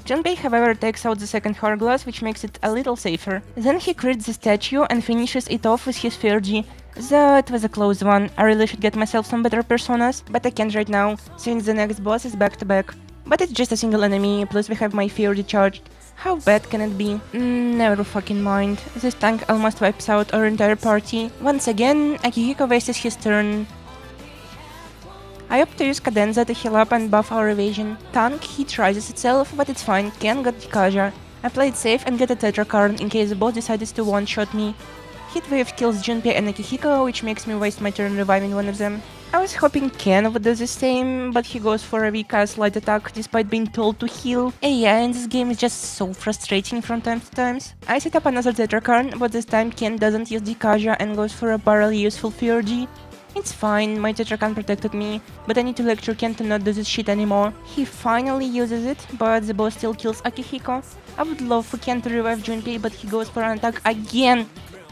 Junpei, however, takes out the second hourglass, which makes it a little safer. Then he crits the statue and finishes it off with his Fear-G. That was a close one. I really should get myself some better personas, but I can't right now, since the next boss is back to back. But it's just a single enemy, plus we have my Fear-G charged. How bad can it be? Never fucking mind. This tank almost wipes out our entire party. Once again, Akihiko wastes his turn. I opt to use Cadenza to heal up and buff our evasion. Tank hit rises itself, but it's fine, Ken got Dikaja. I played safe and get a Tetrakarn in case the boss decides to one-shot me. Heatwave kills Junpei and Akihiko, which makes me waste my turn reviving one of them. I was hoping Ken would do the same, but he goes for a weak-ass light attack despite being told to heal. AI in this game is just so frustrating from time to time. I set up another Tetrakarn, but this time Ken doesn't use Dikaja and goes for a barely useful Fear-G. It's fine, my Tetrakarn protected me, but I need to lecture Ken to not do this shit anymore. He finally uses it, but the boss still kills Akihiko. I would love for Ken to revive Junpei, but he goes for an attack again.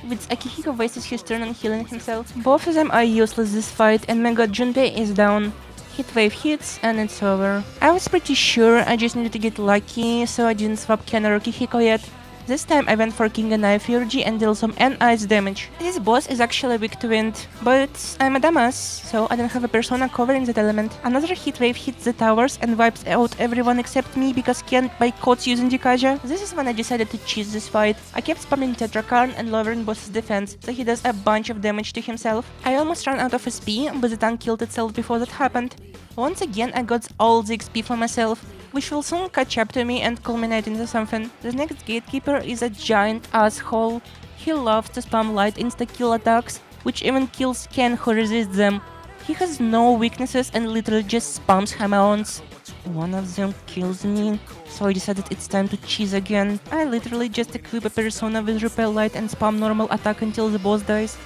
With Akihiko wastes his turn on healing himself. Both of them are useless this fight, and my god Junpei is down. Heatwave hits, and it's over. I was pretty sure I just needed to get lucky, so I didn't swap Ken or Akihiko yet. This time I went for King and Fear-G and deal some N-Ice damage. This boss is actually weak to wind, but I'm a dumbass, so I don't have a persona covering that element. Another Heatwave hits the towers and wipes out everyone except me because Ken by codes using Dikaja. This is when I decided to cheese this fight. I kept spamming Tetrakarn and lowering boss's defense, so he does a bunch of damage to himself. I almost ran out of SP, but the tank killed itself before that happened. Once again I got all the XP for myself, which will soon catch up to me and culminate into something. The next gatekeeper is a giant asshole. He loves to spam light insta-kill attacks, which even kills Ken who resists them. He has no weaknesses and literally just spams hammer-ons. One of them kills me, so I decided it's time to cheese again. I literally just equip a persona with repel light and spam normal attack until the boss dies.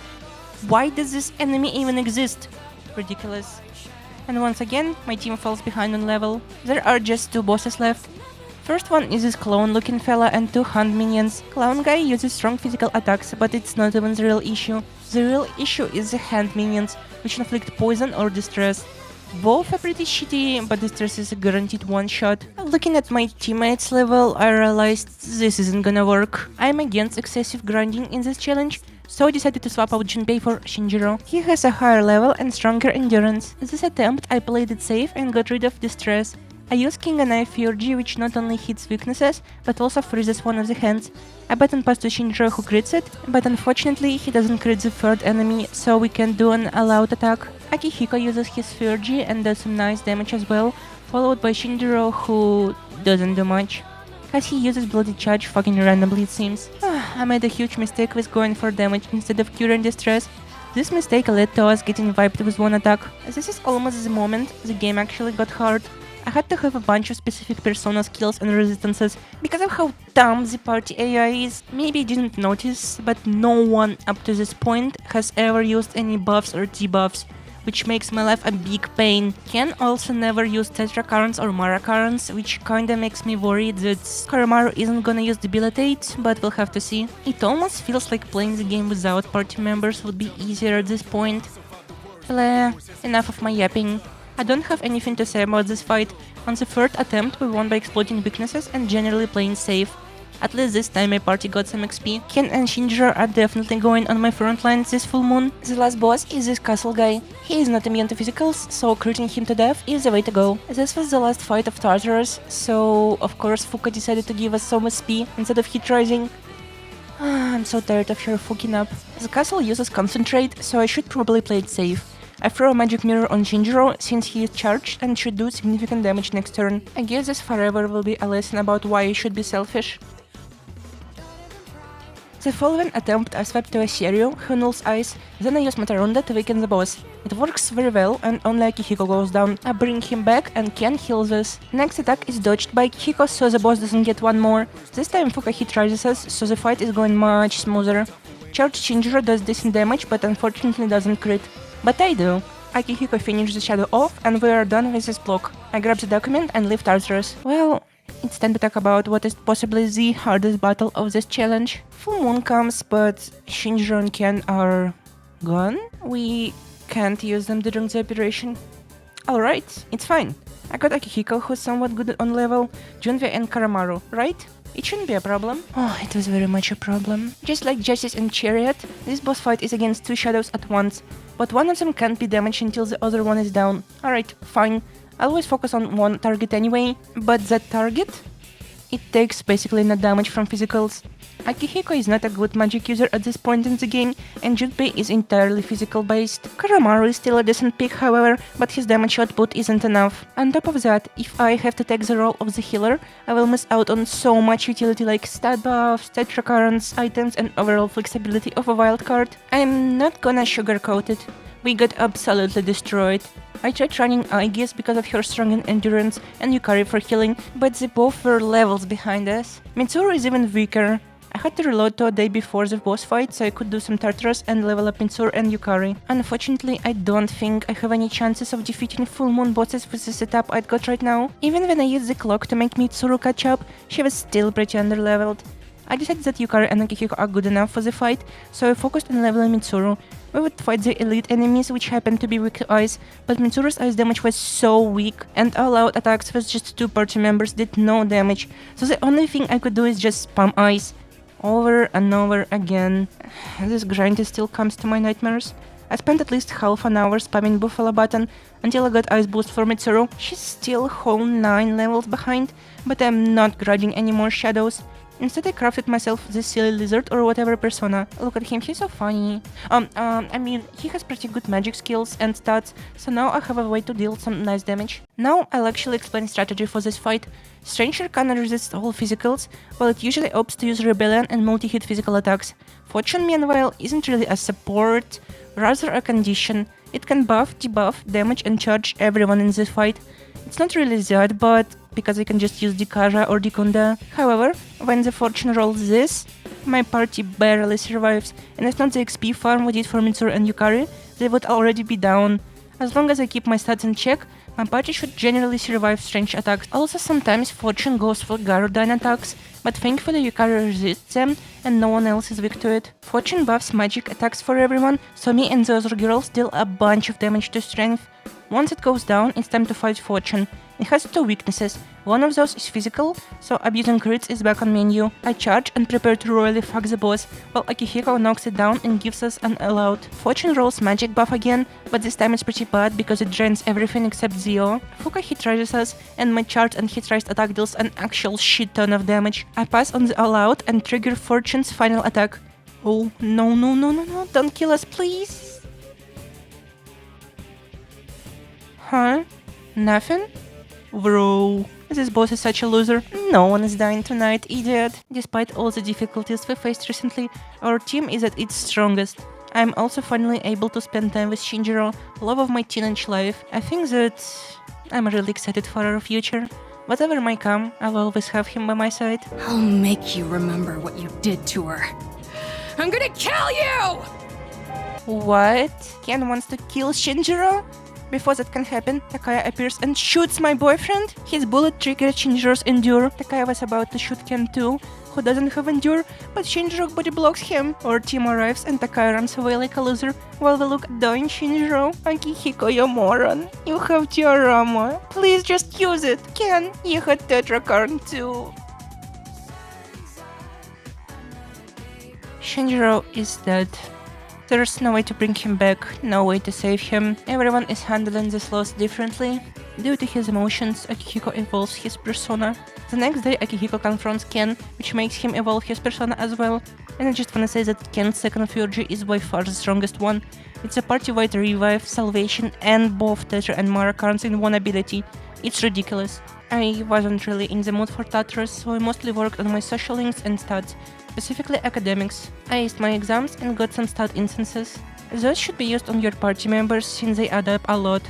Why does this enemy even exist? Ridiculous. And once again, my team falls behind on level. There are just 2 bosses left. First one is this clone-looking fella and 2 hand minions. Clown guy uses strong physical attacks, but it's not even the real issue. The real issue is the hand minions, which inflict poison or distress. Both are pretty shitty, but distress is a guaranteed one-shot. Looking at my teammates' level, I realized this isn't gonna work. I'm against excessive grinding in this challenge, so I decided to swap out Junpei for Shinjiro. He has a higher level and stronger endurance. This attempt I played it safe and got rid of distress. I use King and Fear-G, which not only hits weaknesses, but also freezes one of the hands. I button pass to Shinjiro who crits it, but unfortunately he doesn't crit the third enemy, so we can't do an all-out attack. Akihiko uses his Fear-G and does some nice damage as well, followed by Shinjiro who doesn't do much. Cause he uses Bloody Charge fucking randomly it seems. I made a huge mistake with going for damage instead of curing distress. This mistake led to us getting wiped with one attack. This is almost the moment the game actually got hard. I had to have a bunch of specific persona skills and resistances because of how dumb the party AI is. Maybe you didn't notice, but no one up to this point has ever used any buffs or debuffs, which makes my life a big pain. Ken also never used Tetrakarns or Marakarns, which kinda makes me worried that Karamaru isn't gonna use Debilitate, but we'll have to see. It almost feels like playing the game without party members would be easier at this point. Enough of my yapping. I don't have anything to say about this fight. On the third attempt we won by exploiting weaknesses and generally playing safe. At least this time my party got some XP. Ken and Shinjiro are definitely going on my front lines this full moon. The last boss is this castle guy. He is not immune to physicals, so critting him to death is the way to go. This was the last fight of Tartarus, so of course Fuka decided to give us some SP instead of hit rising. I'm so tired of her fucking up. The castle uses concentrate, so I should probably play it safe. I throw a magic mirror on Shinjiro since he is charged and should do significant damage next turn. I guess this forever will be a lesson about why you should be selfish. The following attempt I swept to a Seiryu, who nulls ice, then I use Mataronda to weaken the boss. It works very well and only Akihiko goes down. I bring him back and Ken heals us. Next attack is dodged by Akihiko, so the boss doesn't get one more. This time Fuka hit rises us, so the fight is going much smoother. Charged Shinjiro does decent damage but unfortunately doesn't crit. But I do. Akihiko finishes the shadow off and we are done with this block. I grab the document and leave Tartarus. Well, it's time to talk about what is possibly the hardest battle of this challenge. Full moon comes, but Shinjiro and Ken are gone. We can't use them during the operation. Alright, it's fine. I got Akihiko, who's somewhat good on level, Junpei and Karamaru, right? It shouldn't be a problem. Oh, it was very much a problem. Just like Justice and Chariot, this boss fight is against two shadows at once, but one of them can't be damaged until the other one is down. Alright, fine. I always focus on one target anyway, but that target? It takes basically no damage from physicals. Akihiko is not a good magic user at this point in the game, and Junpei is entirely physical based. Karamaru is still a decent pick, however, but his damage output isn't enough. On top of that, if I have to take the role of the healer, I will miss out on so much utility like stat buffs, stat recurrence, items, and overall flexibility of a wild card. I'm not gonna sugarcoat it. We got absolutely destroyed. I tried running Aegis because of her strong in endurance and Yukari for healing, but they both were levels behind us. Mitsuru is even weaker. I had to reload to a day before the boss fight so I could do some Tartarus and level up Mitsuru and Yukari. Unfortunately, I don't think I have any chances of defeating full moon bosses with the setup I've got right now. Even when I used the clock to make Mitsuru catch up, she was still pretty underleveled. I decided that Yukari and Akihiko are good enough for the fight, so I focused on leveling Mitsuru. We would fight the elite enemies, which happened to be weak to ice, but Mitsuru's ice damage was so weak, and all-out attacks with just two party members did no damage, so the only thing I could do is just spam ice. Over and over again. This grind still comes to my nightmares. I spent at least half an hour spamming Buffalo button until I got ice boost for Mitsuru. She's still whole 9 levels behind, but I'm not grudging any more shadows. Instead I crafted myself this silly lizard or whatever persona. Look at him, he's so funny. I mean, he has pretty good magic skills and stats, so now I have a way to deal some nice damage. Now I'll actually explain strategy for this fight. Stranger can resist all physicals, while it usually opts to use Rebellion and multi-hit physical attacks. Fortune, meanwhile, isn't really a support, rather a condition. It can buff, debuff, damage and charge everyone in this fight. It's not really that bad, because I can just use Dikara or Dikunda. However, when the Fortune rolls this, my party barely survives, and if not the XP farm we did for Mitsuru and Yukari, they would already be down. As long as I keep my stats in check, my party should generally survive strange attacks. Also, sometimes Fortune goes for Garudine attacks, but thankfully Yukari resists them and no one else is weak to it. Fortune buffs magic attacks for everyone, so me and the other girls deal a bunch of damage to strength. Once it goes down, it's time to fight Fortune. It has two weaknesses. One of those is physical, so abusing crits is back on menu. I charge and prepare to royally fuck the boss, while Akihiko knocks it down and gives us an all-out. Fortune rolls magic buff again, but this time it's pretty bad because it drains everything except Zio. Fuka hit rises us, and my charge and hit rise attack deals an actual shit ton of damage. I pass on the all-out and trigger Fortune's final attack. Oh, no, don't kill us, please! Huh? Nothing? Bro, this boss is such a loser. No one is dying tonight, idiot. Despite all the difficulties we faced recently, our team is at its strongest. I'm also finally able to spend time with Shinjiro, love of my teenage life. I think that I'm really excited for our future. Whatever might come, I'll always have him by my side. I'll make you remember what you did to her. I'm gonna kill you! What? Ken wants to kill Shinjiro? Before that can happen, Takaya appears and shoots my boyfriend. His bullet triggered Shinjiro's Endure. Takaya was about to shoot Ken too, who doesn't have Endure, but Shinjiro body blocks him. Our team arrives and Takaya runs away like a loser, while we look at dying Shinjiro. Akihiko, you moron. You have diorama. Please just use it. Ken, you had Tetrakarn too. Shinjiro is dead. There's no way to bring him back, no way to save him. Everyone is handling this loss differently. Due to his emotions, Akihiko evolves his persona. The next day, Akihiko confronts Ken, which makes him evolve his persona as well. And I just wanna say that Ken's second Fury is by far the strongest one. It's a party-wide revive, salvation, and both Tetra and Mara cards in one ability. It's ridiculous. I wasn't really in the mood for Tatras, so I mostly worked on my social links and stats, specifically academics. I aced my exams and got some stat instances. Those should be used on your party members since they add up a lot.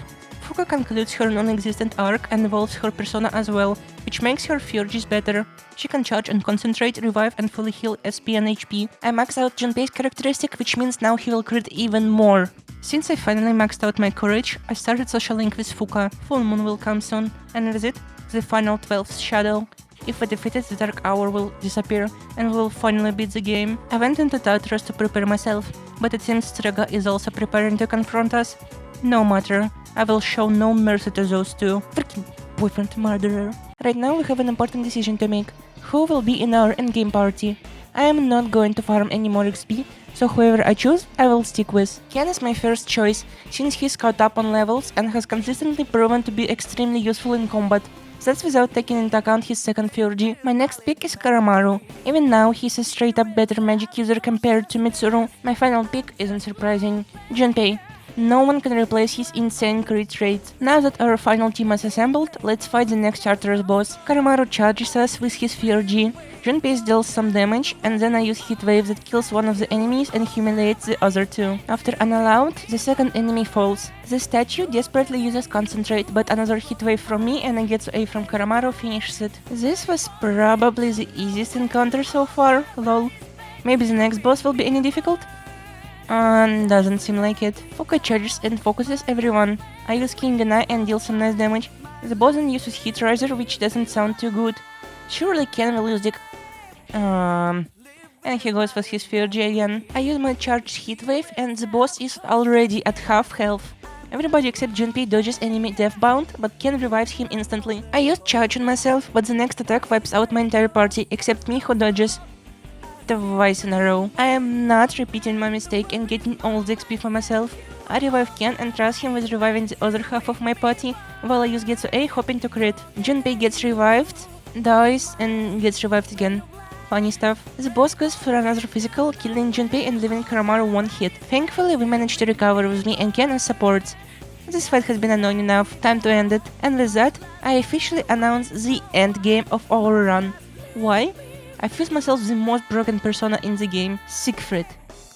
Fuka concludes her non-existent arc and evolves her persona as well, which makes her Furies better. She can charge and concentrate, revive and fully heal SP and HP. I maxed out Junpei's characteristic, which means now he will crit even more. Since I finally maxed out my courage, I started social link with Fuka. Full moon will come soon, and with it, the final 12th shadow. If we defeat it, the Dark Hour will disappear and we will finally beat the game. I went into Tartarus to prepare myself, but it seems Strega is also preparing to confront us. No matter, I will show no mercy to those two. Freaking boyfriend murderer. Right now we have an important decision to make. Who will be in our endgame party? I am not going to farm any more XP, so whoever I choose, I will stick with. Ken is my first choice, since he's caught up on levels and has consistently proven to be extremely useful in combat. That's without taking into account his second Fury. My next pick is Karamaru. Even now, he's a straight up better magic user compared to Mitsuru. My final pick isn't surprising. Junpei. No one can replace his insane crit rate. Now that our final team is assembled, let's fight the next Charter's boss. Karamaru charges us with his Fury. Junpei deals some damage, and then I use Heat Wave that kills one of the enemies and humiliates the other two. After Unallowed, the second enemy falls. The statue desperately uses Concentrate, but another Heat Wave from me and a Getsu-A from Karamaru finishes it. This was probably the easiest encounter so far, lol. Maybe the next boss will be any difficult? Doesn't seem like it. Fukai charges and focuses everyone. I use King and I and deal some nice damage. The boss then uses Heat Riser, which doesn't sound too good. Surely Ken will use the... And he goes with his Fury again. I use my charged Heat Wave and the boss is already at half health. Everybody except Junpei dodges enemy deathbound, but Ken revives him instantly. I used charge on myself, but the next attack wipes out my entire party, except me who dodges twice in a row. I am not repeating my mistake and getting all the XP for myself. I revive Ken and trust him with reviving the other half of my party, while I use Getsu-A hoping to crit. Junpei gets revived, dies, and gets revived again. Funny stuff. The boss goes for another physical, killing Junpei and leaving Karamaru one hit. Thankfully, we managed to recover with me and Ken as supports. This fight has been annoying enough, time to end it. And with that, I officially announce the end game of our run. Why? I feel myself the most broken persona in the game, Siegfried.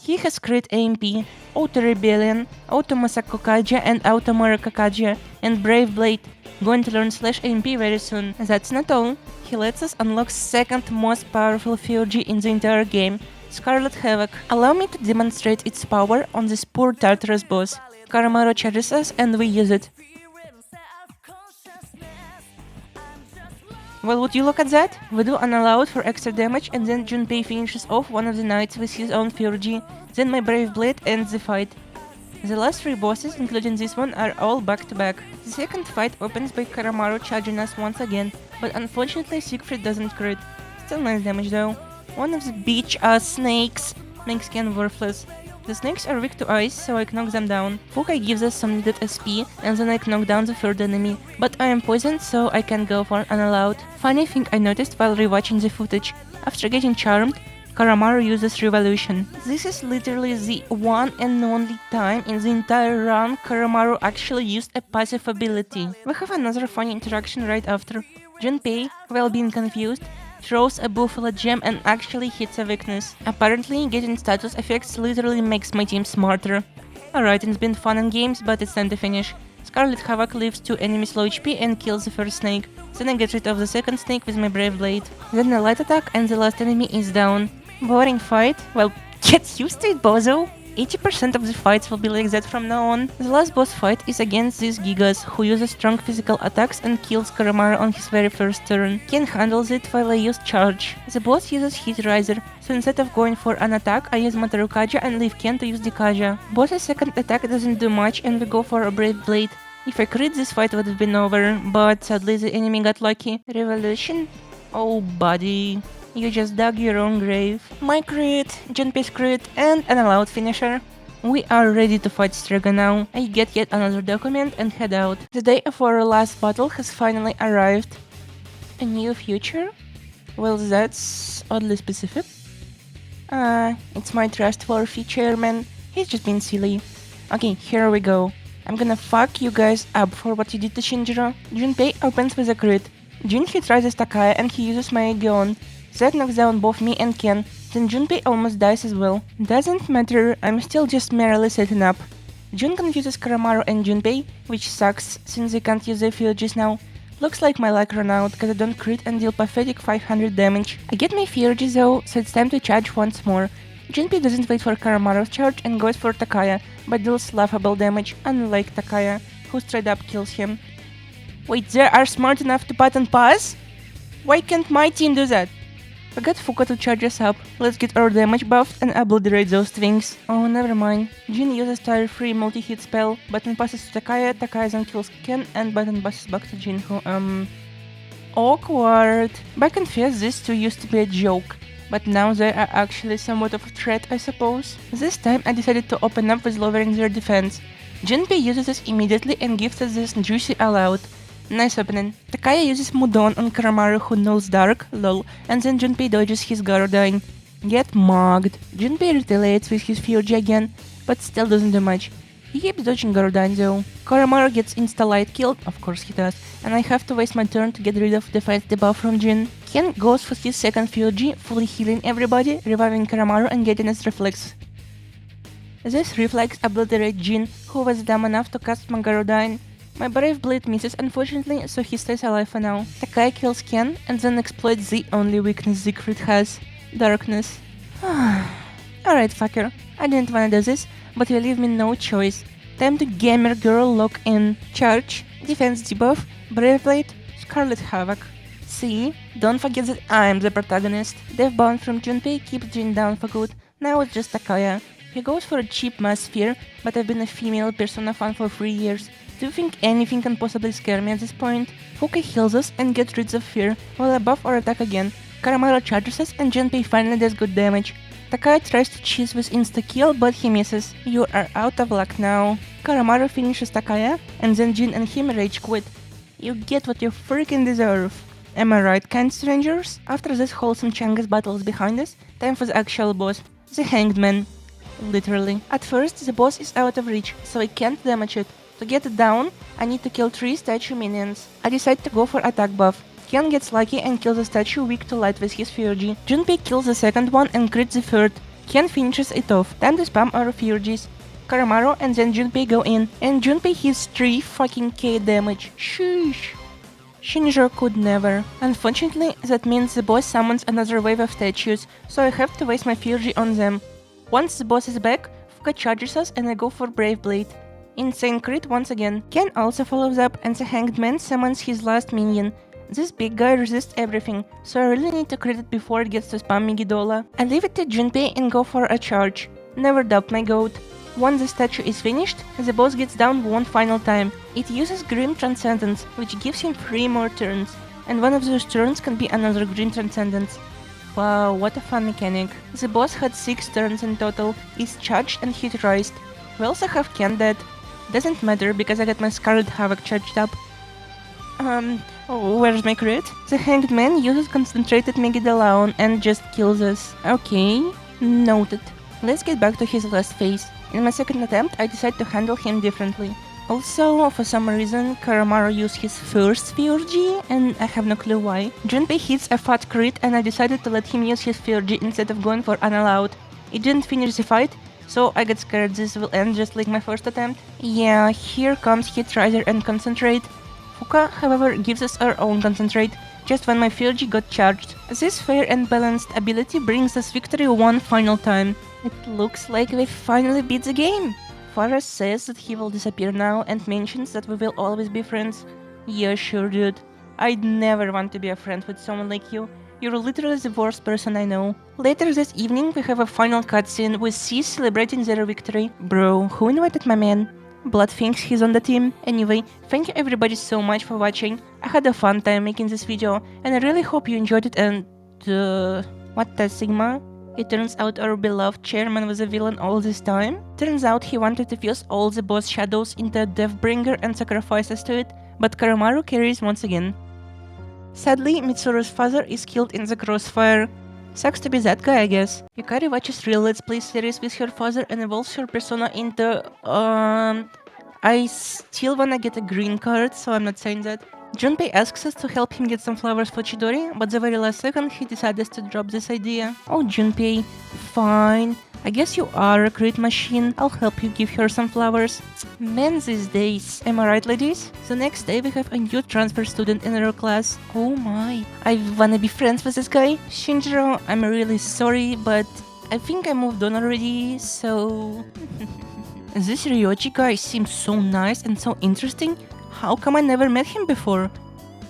He has crit AMP, Auto Rebellion, Auto Masako Kaja and Auto Muraka Kaja, and Brave Blade. Going to learn /AMP very soon. That's not all. He lets us unlock second most powerful Fury in the entire game, Scarlet Havoc. Allow me to demonstrate its power on this poor Tartarus boss. Karamaru charges us and we use it. Well, would you look at that? We do Unallowed for extra damage and then Junpei finishes off one of the knights with his own Fury, then my Brave Blade ends the fight. The last three bosses, including this one, are all back to back. The second fight opens by Karamaru charging us once again, but unfortunately Siegfried doesn't crit. Still nice damage though. One of the beach-ass snakes makes Ken worthless. The snakes are weak to ice, so I knock them down. Fukai gives us some needed SP, and then I knock down the third enemy. But I am poisoned, so I can't go for Unallowed. Funny thing I noticed while rewatching the footage. After getting charmed, Karamaru uses Revolution. This is literally the one and only time in the entire run Karamaru actually used a passive ability. We have another funny interaction right after. Junpei, while being confused, throws a Buffalo Gem and actually hits a weakness. Apparently, getting status effects literally makes my team smarter. Alright, it's been fun and games, but it's time to finish. Scarlet Havoc leaves 2 enemies low HP and kills the first snake. Then I get rid of the second snake with my Brave Blade. Then a light attack and the last enemy is down. Boring fight? Well, get used to it, bozo! 80% of the fights will be like that from now on. The last boss fight is against these Gigas, who uses strong physical attacks and kills Karamaru on his very first turn. Ken handles it while I use Charge. The boss uses Heat Riser, so instead of going for an attack, I use Mataru Kaja and leave Ken to use the Kaja. Boss's second attack doesn't do much and we go for a Brave Blade. If I crit, this fight would have been over, but sadly the enemy got lucky. Revolution? Oh buddy. You just dug your own grave. My crit, Junpei's crit, and an Unallowed finisher. We are ready to fight Strega now. I get yet another document and head out. The day of our last battle has finally arrived. A new future? Well, that's oddly specific. It's my trustworthy chairman. He's just being silly. Okay, here we go. I'm gonna fuck you guys up for what you did to Shinjiro. Junpei opens with a crit. Jun hit rises Takaya and he uses my Aegeon. That knocks down both me and Ken, then Junpei almost dies as well. Doesn't matter, I'm still just merely setting up. Jun confuses Karamaru and Junpei, which sucks since they can't use their Furies now. Looks like my luck ran out cause I don't crit and deal pathetic 500 damage. I get my Furies though, so it's time to charge once more. Junpei doesn't wait for Karamaru's charge and goes for Takaya, but deals laughable damage, unlike Takaya, who straight up kills him. Wait, they are smart enough to button pass? Why can't my team do that? Forget Fuka to charge us up. Let's get our damage buffed and obliterate those things. Oh, never mind. Jin uses tire-free multi-hit spell, button passes to Takaya, Takaya then kills Ken, and button passes back to Jin who, awkward. Back in Fest, these two used to be a joke, but now they are actually somewhat of a threat, I suppose. This time I decided to open up with lowering their defense. Junpei uses this immediately and gives us this juicy all-out. Nice opening. Takaya uses Mudon on Karamaru who knows Dark, lol, and then Junpei dodges his Gorodyne. Get mugged. Junpei retaliates with his Fury again, but still doesn't do much. He keeps dodging Gorodyne though. Karamaru gets insta-light killed, of course he does, and I have to waste my turn to get rid of defense debuff from Jin. Ken goes for his second Fury, fully healing everybody, reviving Karamaru and getting his reflex. This reflex obliterates Jin, who was dumb enough to cast Gorodyne. My Brave Blade misses unfortunately, so he stays alive for now. Takaya kills Ken and then exploits the only weakness Siegfried has. Darkness. Alright fucker, I didn't wanna do this, but you leave me no choice. Time to Gamer Girl lock in. Charge, Defense debuff, Brave Blade, Scarlet Havoc. See? Don't forget that I'm the protagonist. Deathbound from Junpei keeps Jin down for good. Now it's just Takaya. He goes for a cheap mass sphere, but I've been a female Persona fan for 3 years. Do you think anything can possibly scare me at this point? Fuka heals us and gets rid of fear, while I buff or attack again. Karamaru charges us and Junpei finally does good damage. Takaya tries to cheese with insta-kill, but he misses. You are out of luck now. Karamaru finishes Takaya, and then Jin and him rage quit. You get what you freaking deserve. Am I right, kind strangers? After this wholesome Changas battle is behind us, time for the actual boss. The Hanged Man. Literally. At first, the boss is out of reach, so I can't damage it. To get it down, I need to kill 3 statue minions. I decide to go for attack buff. Ken gets lucky and kills a statue weak to light with his Fury. Junpei kills the second one and crits the third. Ken finishes it off. Time to spam our Furies. Karamaru and then Junpei go in, and Junpei hits 3 fucking K damage. Sheesh. Shinjo could never. Unfortunately, that means the boss summons another wave of statues, so I have to waste my Fury on them. Once the boss is back, Fuka charges us and I go for Brave Blade. Insane crit once again. Ken also follows up and the Hanged Man summons his last minion. This big guy resists everything, so I really need to crit it before it gets to spam Migidola. I leave it to Junpei and go for a charge. Never doubt my goat. Once the statue is finished, the boss gets down one final time. It uses Grim Transcendence, which gives him 3 more turns, and one of those turns can be another Grim Transcendence. Wow, what a fun mechanic. The boss had 6 turns in total, is charged and hit Rized. We also have Ken dead. Doesn't matter because I got my Scarlet Havoc charged up. Where's my crit? The Hanged Man uses Concentrated Megidolaon and just kills us. Okay, noted. Let's get back to his last phase. In my second attempt, I decide to handle him differently. Also, for some reason, Karamaru used his first Fury, and I have no clue why. Junpei hits a fat crit and I decided to let him use his Fury instead of going for Unallowed. It didn't finish the fight, so I get scared this will end just like my first attempt. Yeah, here comes Hit Riser and Concentrate. Fuka, however, gives us our own Concentrate, just when my Fury got charged. This fair and balanced ability brings us victory one final time. It looks like we finally beat the game. Faras says that he will disappear now and mentions that we will always be friends. Yeah, sure dude. I'd never want to be a friend with someone like you. You're literally the worst person I know. Later this evening we have a final cutscene with C celebrating their victory. Bro, who invited my man? Blood thinks he's on the team. Anyway, thank you everybody so much for watching. I had a fun time making this video and I really hope you enjoyed it and... what the Sigma? It turns out our beloved chairman was a villain all this time. Turns out he wanted to fuse all the boss shadows into a Deathbringer and sacrifice us to it, but Karamaru carries once again. Sadly, Mitsuru's father is killed in the crossfire. Sucks to be that guy, I guess. Yukari watches real Let's Play series with her father and evolves her persona into... I still wanna get a green card, so I'm not saying that. Junpei asks us to help him get some flowers for Chidori, but the very last second he decides to drop this idea. Oh Junpei, fine. I guess you are a great machine, I'll help you give her some flowers. Men these days, am I right ladies? The next day we have a new transfer student in our class. Oh my, I wanna be friends with this guy. Shinjiro, I'm really sorry, but I think I moved on already, so... This Ryoji guy seems so nice and so interesting. How come I never met him before?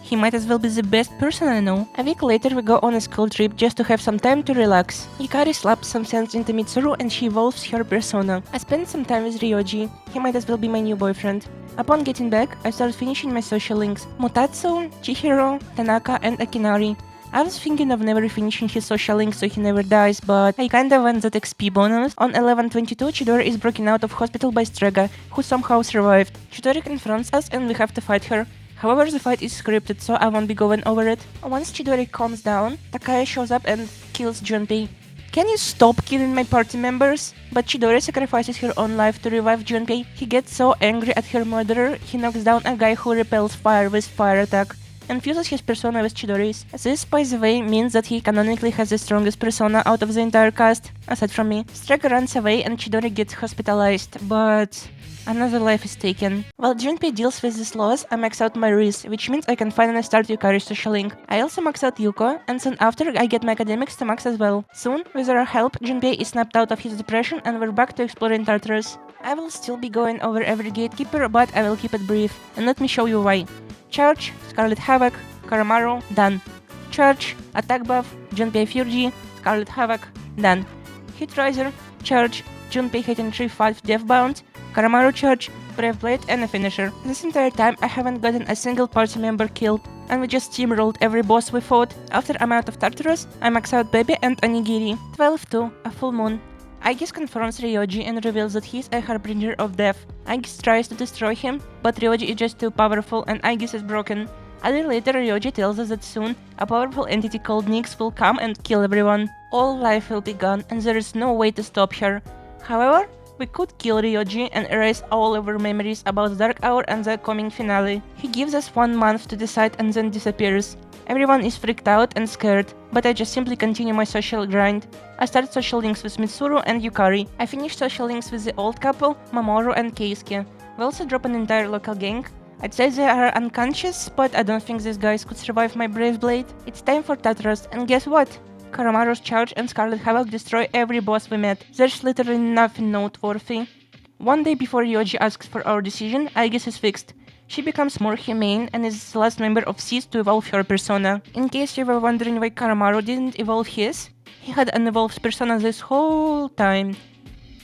He might as well be the best person I know. A week later we go on a school trip just to have some time to relax. Yukari slaps some sense into Mitsuru and she evolves her persona. I spend some time with Ryoji. He might as well be my new boyfriend. Upon getting back, I start finishing my social links. Mutatsu, Chihiro, Tanaka and Akinari. I was thinking of never finishing his social link so he never dies, but I kinda want that XP bonus. On 11/22, Chidori is broken out of hospital by Strega, who somehow survived. Chidori confronts us and we have to fight her. However, the fight is scripted, so I won't be going over it. Once Chidori calms down, Takaya shows up and kills Junpei. Can you stop killing my party members? But Chidori sacrifices her own life to revive Junpei. He gets so angry at her murderer, he knocks down a guy who repels fire with fire attack and fuses his persona with Chidori's. This, by the way, means that he canonically has the strongest persona out of the entire cast, aside from me. Strega runs away and Chidori gets hospitalized, but another life is taken. While Junpei deals with this loss, I max out my Riz, which means I can finally start Yukari's social link. I also max out Yuko, and soon after I get my academics to max as well. Soon, with our help, Junpei is snapped out of his depression and we're back to exploring Tartarus. I will still be going over every gatekeeper, but I will keep it brief, and let me show you why. Charge, Scarlet Havoc, Karamaru, done. Charge, Attack Buff, Junpei Fury, Scarlet Havoc, done. Hit Riser, Charge, Junpei hitting 3-5 Death Bound, Karamaru Charge, Brave Blade and a finisher. This entire time I haven't gotten a single party member killed, and we just steamrolled every boss we fought. After I'm out of Tartarus, I max out Baby and Onigiri. 12-2, a full moon. Aegis confronts Ryoji and reveals that he's a harbinger of death. Aegis tries to destroy him, but Ryoji is just too powerful and Aegis is broken. A little later, Ryoji tells us that soon, a powerful entity called Nyx will come and kill everyone. All life will be gone and there is no way to stop her. However, we could kill Ryoji and erase all of our memories about the Dark Hour and the coming finale. He gives us 1 month to decide and then disappears. Everyone is freaked out and scared, but I just simply continue my social grind. I start social links with Mitsuru and Yukari. I finish social links with the old couple, Mamoru and Keisuke. We also drop an entire local gang. I'd say they are unconscious, but I don't think these guys could survive my Brave Blade. It's time for Tartarus, and guess what? Karamaru's Charge and Scarlet Havoc destroy every boss we met. There's literally nothing noteworthy. One day before Ryoji asks for our decision, Aegis is fixed. She becomes more humane and is the last member of Cease to evolve her persona. In case you were wondering why Karamaru didn't evolve his, he had an evolved persona this whole time.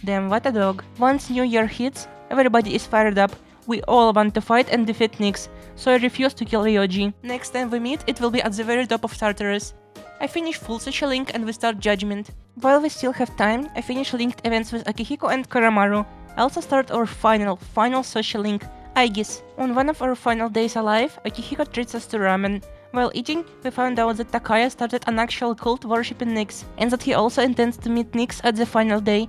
Damn, what a dog. Once New Year hits, everybody is fired up. We all want to fight and defeat Nyx, so I refuse to kill Ryoji. Next time we meet, it will be at the very top of Tartarus. I finish full social link and we start Judgment. While we still have time, I finish linked events with Akihiko and Karamaru. I also start our final social link, Aegis. On one of our final days alive, Akihiko treats us to ramen. While eating, we found out that Takaya started an actual cult worshipping Nyx, and that he also intends to meet Nyx at the final day.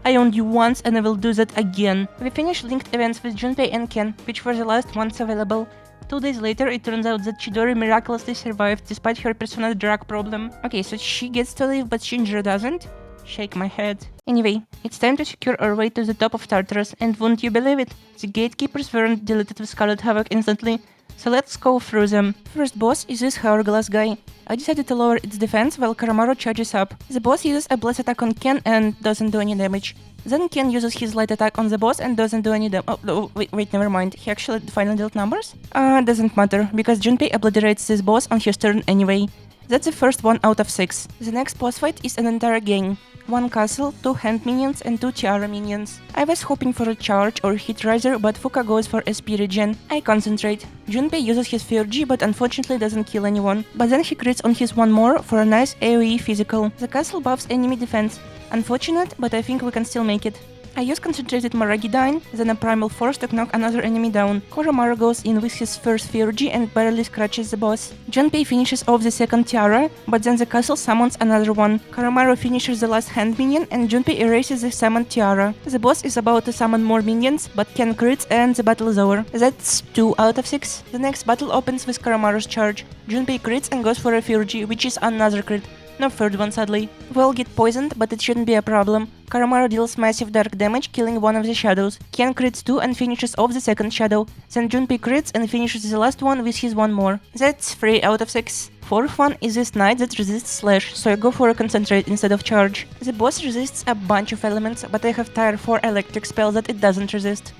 I owned you once and I will do that again. We finished linked events with Junpei and Ken, which were the last ones available. 2 days later, it turns out that Chidori miraculously survived despite her personal drug problem. Okay, so she gets to live, but Shinjiro doesn't? Shake my head. Anyway, it's time to secure our way to the top of Tartarus, and wouldn't you believe it? The gatekeepers weren't deleted with Scarlet Havoc instantly, so let's go through them. First boss is this hourglass guy. I decided to lower its defense while Karamaru charges up. The boss uses a blast attack on Ken and doesn't do any damage. Then Ken uses his light attack on the boss and doesn't do any damage. Oh, wait, never mind. He actually finally dealt numbers? Doesn't matter, because Junpei obliterates this boss on his turn anyway. That's the first one out of 6. The next boss fight is an entire gang. 1 castle, 2 hand minions and 2 tiara minions. I was hoping for a charge or hit riser, but Fuka goes for SP regen. I concentrate. Junpei uses his Fury, but unfortunately doesn't kill anyone. But then he crits on his 1 more for a nice AoE physical. The castle buffs enemy defense. Unfortunate, but I think we can still make it. I use concentrated Maragidine, then a Primal Force to knock another enemy down. Koromaru goes in with his first Fury and barely scratches the boss. Junpei finishes off the second tiara, but then the castle summons another one. Koromaru finishes the last hand minion and Junpei erases the summoned tiara. The boss is about to summon more minions, but Ken crits and the battle is over. That's 2 out of 6. The next battle opens with Koromaru's charge. Junpei crits and goes for a Fury, which is another crit. No third one, sadly. We all get poisoned, but it shouldn't be a problem. Koromaru deals massive dark damage, killing one of the shadows. Ken crits 2 and finishes off the second shadow. Then Junpei crits and finishes the last one with his 1 more. That's 3 out of 6. Fourth one is this knight that resists slash, so I go for a concentrate instead of charge. The boss resists a bunch of elements, but I have tier 4 electric spells that it doesn't resist.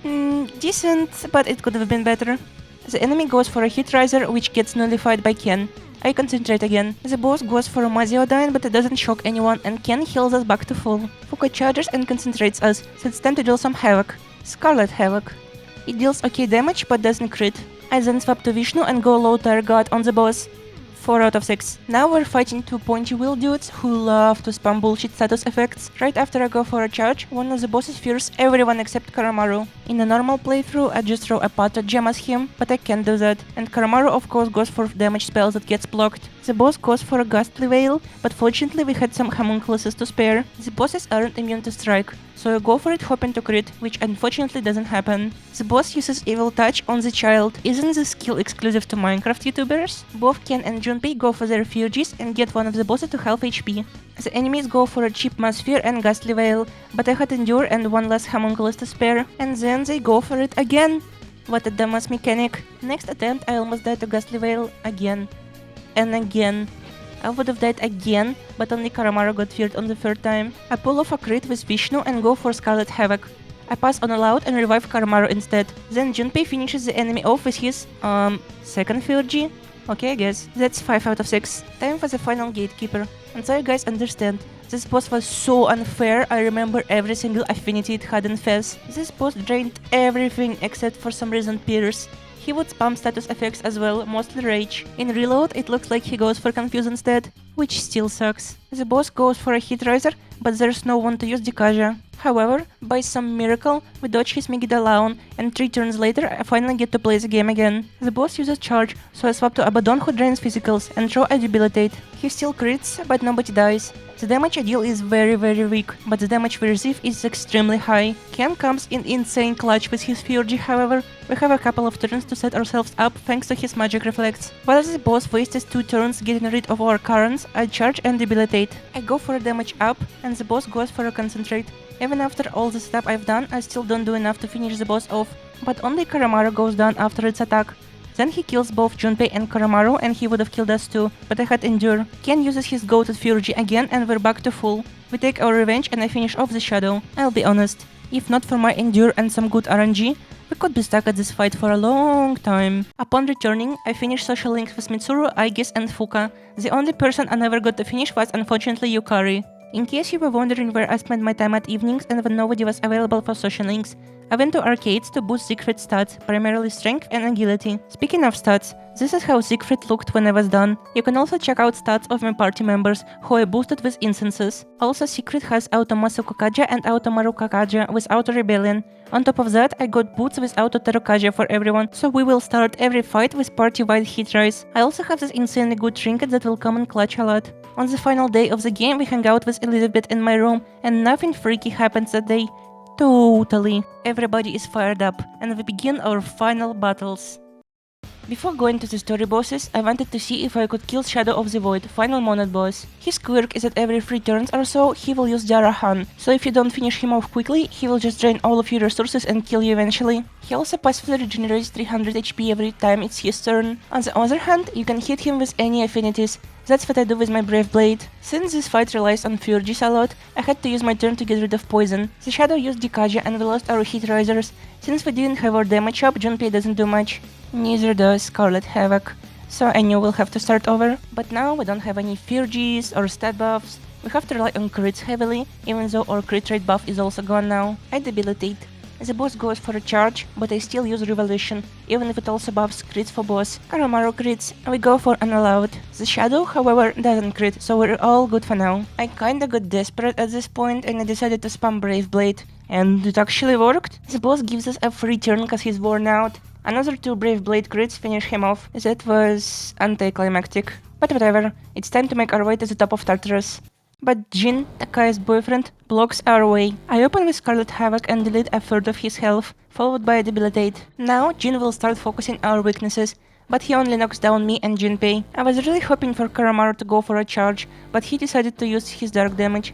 Decent, but it could have been better. The enemy goes for a hit riser, which gets nullified by Ken. I concentrate again. The boss goes for a Maziodyne, but it doesn't shock anyone, and Ken heals us back to full. Fuka charges and concentrates us, so it's time to deal some havoc. Scarlet Havoc. It deals okay damage, but doesn't crit. I then swap to Vishnu and go low tier guard on the boss. 4 out of 6. Now we're fighting two pointy wheel dudes who love to spam bullshit status effects. Right after I go for a charge, one of the bosses fears everyone except Karamaru. In a normal playthrough, I just throw a Pata gem at him, but I can't do that, and Karamaru of course goes for damage spells that gets blocked. The boss goes for a Ghastly Veil, but fortunately we had some homunculuses to spare. The bosses aren't immune to strike, so I go for it hoping to crit, which unfortunately doesn't happen. The boss uses Evil Touch on the child. Isn't this skill exclusive to Minecraft YouTubers? Both Ken and Junpei go for the refugees and get one of the bosses to half HP. The enemies go for a cheap Mass Sphere and Ghastly Veil, but I had Endure and one less homunculus to spare, and then they go for it again. What a dumbass mechanic. Next attempt I almost died to Ghastly Veil again. And again. I would have died again, but only Karamaru got feared on the third time. I pull off a crit with Vishnu and go for Scarlet Havoc. I pass on Allowed and revive Karamaru instead. Then Junpei finishes the enemy off with his, second Fury. Okay, I guess. That's 5 out of 6. Time for the final Gatekeeper. And so you guys understand, this boss was so unfair. I remember every single affinity it had in Fez. This boss drained everything except for some reason Pierce. He would spam status effects as well, mostly Rage. In Reload, it looks like he goes for Confuse instead, which still sucks. The boss goes for a Hit Riser, but there's no one to use Dikaja. However, by some miracle, we dodge his Megidolaon, and 3 turns later I finally get to play the game again. The boss uses Charge, so I swap to Abaddon who drains physicals, and throw a Debilitate. He still crits, but nobody dies. The damage I deal is very weak, but the damage we receive is extremely high. Ken comes in insane clutch with his Fury, however. We have a couple of turns to set ourselves up thanks to his magic reflex. While the boss wastes 2 turns getting rid of our currents, I charge and debilitate. I go for a damage up, and the boss goes for a concentrate. Even after all the stuff I've done, I still don't do enough to finish the boss off, but only Karamaru goes down after its attack. Then he kills both Junpei and Karamaru, and he would have killed us too, but I had Endure. Ken uses his goated Fury again, and we're back to full. We take our revenge and I finish off the Shadow. I'll be honest, if not for my Endure and some good RNG, we could be stuck at this fight for a long time. Upon returning, I finished social links with Mitsuru, Aegis and Fuka. The only person I never got to finish was unfortunately Yukari. In case you were wondering where I spent my time at evenings and when nobody was available for social links, I went to arcades to boost Siegfried's stats, primarily strength and agility. Speaking of stats, this is how Siegfried looked when I was done. You can also check out stats of my party members, who I boosted with instances. Also, Siegfried has Auto Masu Kakaja and Auto Maru Kakaja with Auto Rebellion. On top of that, I got boots with Auto Terukaja for everyone, so we will start every fight with party-wide hit rise. I also have this insanely good trinket that will come in clutch a lot. On the final day of the game, we hang out with Elizabeth in my room, and nothing freaky happens that day. Totally. Everybody is fired up, and we begin our final battles. Before going to the story bosses, I wanted to see if I could kill Shadow of the Void, final Monad boss. His quirk is that every 3 turns or so, he will use Jarahan, so if you don't finish him off quickly, he will just drain all of your resources and kill you eventually. He also passively regenerates 300 HP every time it's his turn. On the other hand, you can hit him with any affinities. That's what I do with my Brave Blade. Since this fight relies on Furies a lot, I had to use my turn to get rid of poison. The Shadow used Dikaja and we lost our hit risers. Since we didn't have our damage up, Junpei doesn't do much. Neither does Scarlet Havoc. So I knew we'll have to start over. But now we don't have any Furies or stat buffs. We have to rely on crits heavily, even though our crit rate buff is also gone now. I debilitate. The boss goes for a charge, but I still use Revolution, even if it also buffs crits for boss. Karamaru crits, and we go for Unallowed. The Shadow, however, doesn't crit, so we're all good for now. I kinda got desperate at this point and I decided to spam Brave Blade. And it actually worked. The boss gives us a free turn cause he's worn out. Another 2 Brave Blade crits finish him off. That was anticlimactic. But whatever, it's time to make our way to the top of Tartarus. But Jin, Takai's boyfriend, blocks our way. I open with Scarlet Havoc and delete a third of his health, followed by a Debilitate. Now Jin will start focusing our weaknesses, but he only knocks down me and Junpei. I was really hoping for Karamaru to go for a charge, but he decided to use his dark damage.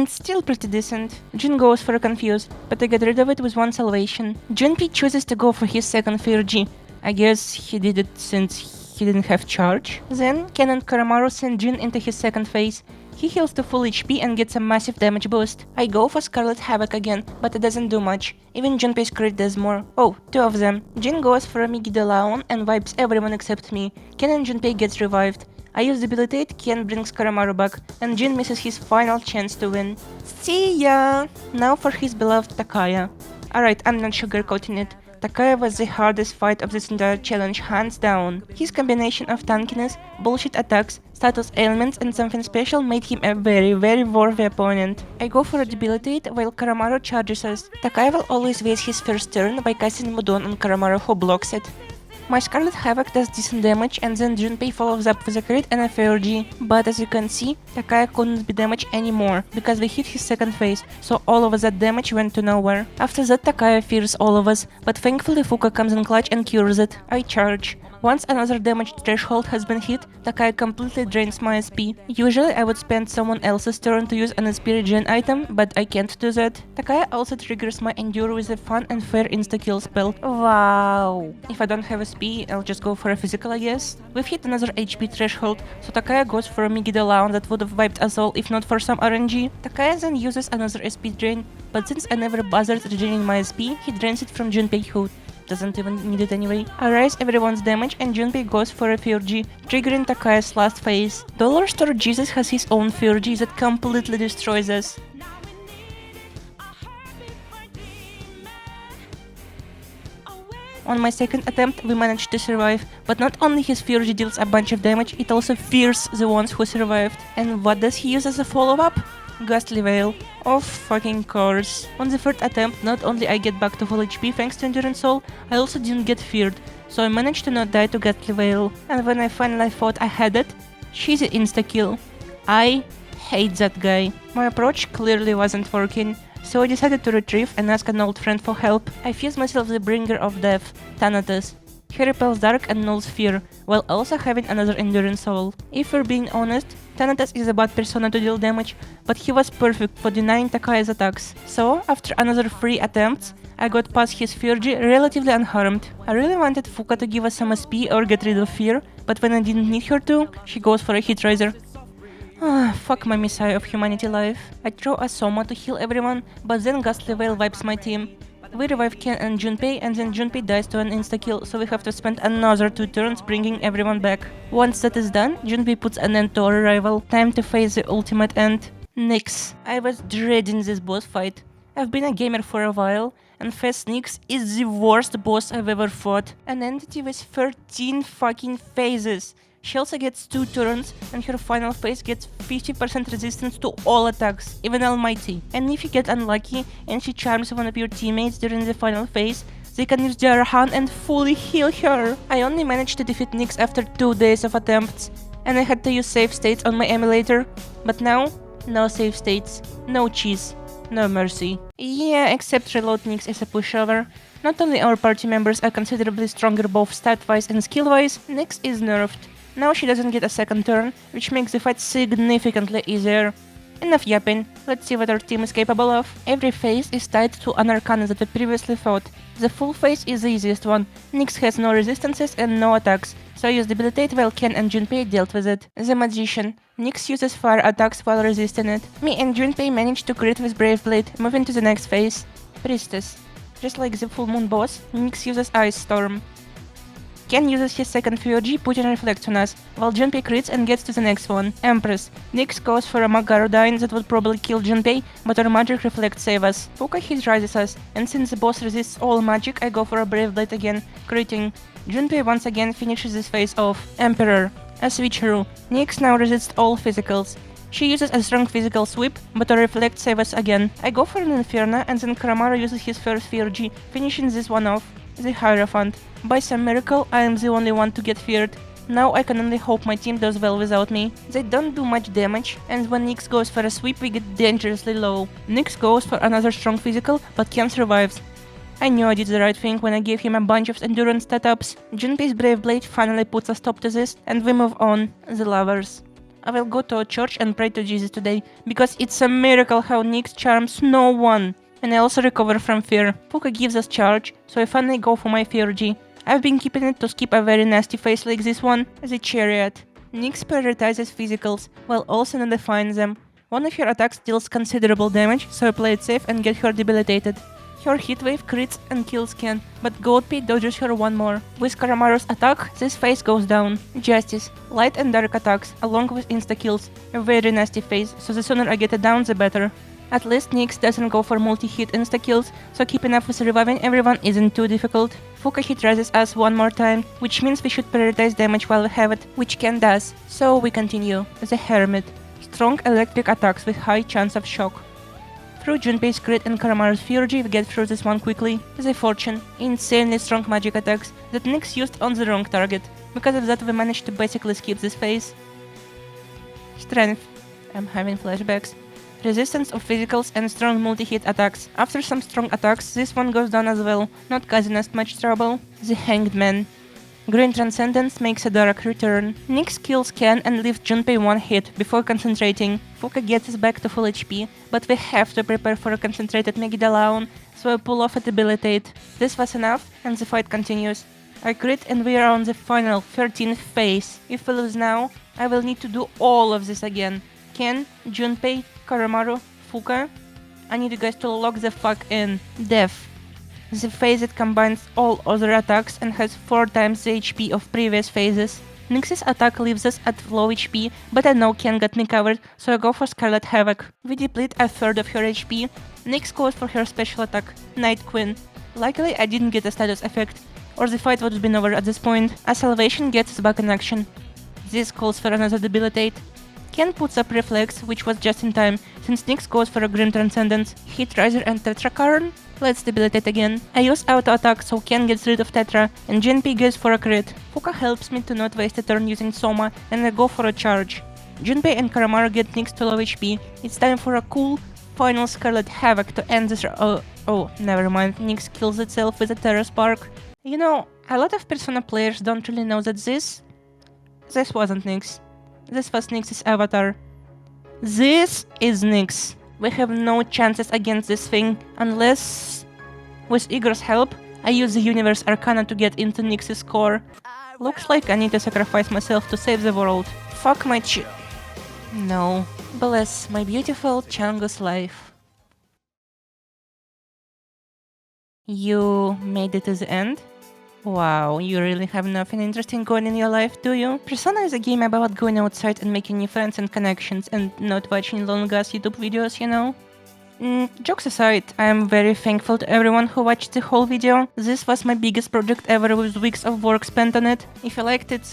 Still pretty decent. Jin goes for a Confuse, but I get rid of it with 1 salvation. Junpei chooses to go for his second Fury. I guess he did it since he didn't have charge. Then Ken and Karamaru send Jin into his second phase. He heals to full HP and gets a massive damage boost. I go for Scarlet Havoc again, but it doesn't do much. Even Junpei's crit does more. Oh, 2 of them. Jin goes for a Migidolaon and wipes everyone except me. Ken and Junpei gets revived. I use Debilitate, Ken brings Karamaru back, and Jin misses his final chance to win. See ya! Now for his beloved Takaya. Alright, I'm not sugarcoating it. Takaya was the hardest fight of this entire challenge, hands down. His combination of tankiness, bullshit attacks, status ailments and something special made him a very worthy opponent. I go for a Debilitate while Karamaru charges us. Takaya will always waste his first turn by casting Mudon on Karamaru who blocks it. My Scarlet Havoc does decent damage and then Junpei follows up with a crit and a FRG, but as you can see, Takaya couldn't be damaged anymore because we hit his second phase, so all of that damage went to nowhere. After that Takaya fears all of us, but thankfully Fuka comes in clutch and cures it. I charge. Once another damage threshold has been hit, Takaya completely drains my SP. Usually I would spend someone else's turn to use an SP regen item, but I can't do that. Takaya also triggers my Endure with a fun and fair insta-kill spell. Wow! If I don't have SP, I'll just go for a physical, I guess. We've hit another HP threshold, so Takaya goes for a Migidolaon that would have wiped us all if not for some RNG. Takaya then uses another SP drain, but since I never bothered regening my SP, he drains it from Junpei who doesn't even need it anyway. I raise everyone's damage and Junpei goes for a FRG, triggering Takaya's last phase. Dollar Store Jesus has his own FRG that completely destroys us. On my second attempt, we managed to survive, but not only his FRG deals a bunch of damage, it also fears the ones who survived. And what does he use as a follow-up? Ghastly Veil. Of fucking course. On the third attempt, not only I get back to full HP thanks to Endurance Soul, I also didn't get feared, so I managed to not die to Ghastly Veil. And when I finally thought I had it, she's an insta-kill. I hate that guy. My approach clearly wasn't working, so I decided to retrieve and ask an old friend for help. I fuse myself the Bringer of Death, Thanatos. He repels Dark and nulls Fear, while also having another Endurance Soul. If we're being honest, Thanatos is a bad persona to deal damage, but he was perfect for denying Takaya's attacks. So, after another 3 attempts, I got past his FRG relatively unharmed. I really wanted Fuka to give us some SP or get rid of Fear, but when I didn't need her to, she goes for a Hit Riser. Fuck my Messiah of Humanity life. I throw a Soma to heal everyone, but then Ghastly Veil wipes my team. We revive Ken and Junpei, and then Junpei dies to an insta-kill, so we have to spend another 2 turns bringing everyone back. Once that is done, Junpei puts an end to our rival. Time to face the ultimate end. Nyx. I was dreading this boss fight. I've been a gamer for a while, and Fast Nyx is the worst boss I've ever fought. An entity with 13 fucking phases. She also gets 2 turns, and her final phase gets 50% resistance to all attacks, even Almighty. And if you get unlucky and she charms one of your teammates during the final phase, they can use their hand and fully heal her. I only managed to defeat Nyx after 2 days of attempts, and I had to use save states on my emulator. But now, no save states, no cheese, no mercy. Yeah, except Reload Nyx is a pushover. Not only our party members are considerably stronger both stat-wise and skill-wise, Nyx is nerfed. Now she doesn't get a second turn, which makes the fight significantly easier. Enough yapping, let's see what our team is capable of. Every phase is tied to an arcana that we previously fought. The full phase is the easiest one. Nyx has no resistances and no attacks, so I use Debilitate while Ken and Junpei dealt with it. The Magician. Nyx uses fire attacks while resisting it. Me and Junpei managed to crit with Brave Blade, moving to the next phase. Priestess. Just like the Full Moon boss, Nyx uses Ice Storm. Ken uses his second FRG, putting Reflect on us, while Junpei crits and gets to the next one. Empress. Nyx goes for a Magarodine that would probably kill Junpei, but our magic Reflect save us. Fuka Hit Rises us, and since the boss resists all magic, I go for a Brave Blade again, critting. Junpei once again finishes this phase off. Emperor. A switcheroo. Nyx now resists all physicals. She uses a strong physical sweep, but a Reflect save us again. I go for an Inferno, and then Karamaru uses his first FRG, finishing this one off. The Hierophant. By some miracle, I am the only one to get feared. Now I can only hope my team does well without me. They don't do much damage, and when Nyx goes for a sweep, we get dangerously low. Nyx goes for another strong physical, but Ken survives. I knew I did the right thing when I gave him a bunch of endurance stat-ups. Junpei's Brave Blade finally puts a stop to this, and we move on. The Lovers. I will go to a church and pray to Jesus today, because it's a miracle how Nyx charms no one. And I also recover from fear. Fuka gives us charge, so I finally go for my FRG. I've been keeping it to skip a very nasty phase like this one, the Chariot. Nyx prioritizes physicals, while also nullifying them. One of her attacks deals considerable damage, so play it safe and get her debilitated. Her hitwave crits and kills Ken, but Goatpea dodges her one more. With Karamaru's attack, this phase goes down. Justice, light and dark attacks, along with insta-kills. A very nasty phase, so the sooner I get it down, the better. At least Nyx doesn't go for multi-hit insta-kills, so keeping up with reviving everyone isn't too difficult. Fuka hit rises us one more time, which means we should prioritize damage while we have it, which Ken does. So we continue. The Hermit. Strong electric attacks with high chance of shock. Through Junpei's crit and Karamaru's Fury, we get through this one quickly. The Fortune. Insanely strong magic attacks that Nyx used on the wrong target. Because of that we managed to basically skip this phase. Strength. I'm having flashbacks. Resistance of physicals and strong multi-hit attacks. After some strong attacks, this one goes down as well, not causing us much trouble. The Hanged Man. Green Transcendence makes a direct return. Nyx kills Ken and leaves Junpei one hit before concentrating. Fuka gets us back to full HP, but we have to prepare for a concentrated Megiddo, so I pull off a debilitate. This was enough, and the fight continues. I crit and we are on the final 13th phase. If we lose now, I will need to do all of this again. Ken, Junpei, Karamaru, Fuka. I need you guys to lock the fuck in. Death. The phase that combines all other attacks and has 4 times the HP of previous phases. Nyx's attack leaves us at low HP, but I know Ken got me covered, so I go for Scarlet Havoc. We deplete a third of her HP. Nyx goes for her special attack, Night Queen. Luckily I didn't get a status effect, or the fight would have been over at this point. A Salvation gets us back in action. This calls for another debilitate. Ken puts up Reflex, which was just in time, since Nyx goes for a Grim Transcendence, Hit Riser and Tetrakarn. Let's debilitate again. I use auto attack so Ken gets rid of Tetra, and Junpei goes for a crit. Fuka helps me to not waste a turn using Soma, and I go for a charge. Junpei and Karamaru get Nyx to low HP. It's time for a cool final Scarlet Havoc to end this. Oh, never mind. Nyx kills itself with a Terra Spark. You know, a lot of Persona players don't really know that this wasn't Nyx. This was Nyx's avatar. This is Nyx. We have no chances against this thing, unless... With Igor's help, I use the Universe Arcana to get into Nyx's core. Looks like I need to sacrifice myself to save the world. Fuck my No. Bless my beautiful Changus life. You made it to the end? Wow, you really have nothing interesting going in your life, do you? Persona is a game about going outside and making new friends and connections and not watching long-ass YouTube videos, you know? Jokes aside, I am very thankful to everyone who watched the whole video. This was my biggest project ever with weeks of work spent on it. If you liked it,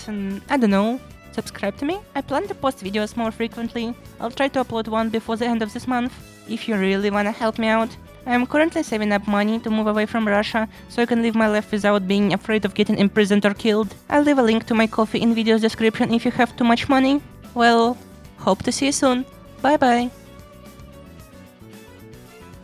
I don't know, subscribe to me. I plan to post videos more frequently. I'll try to upload one before the end of this month. If you really wanna help me out. I am currently saving up money to move away from Russia, so I can live my life without being afraid of getting imprisoned or killed. I'll leave a link to my coffee in video's description if you have too much money. Well, hope to see you soon. Bye bye.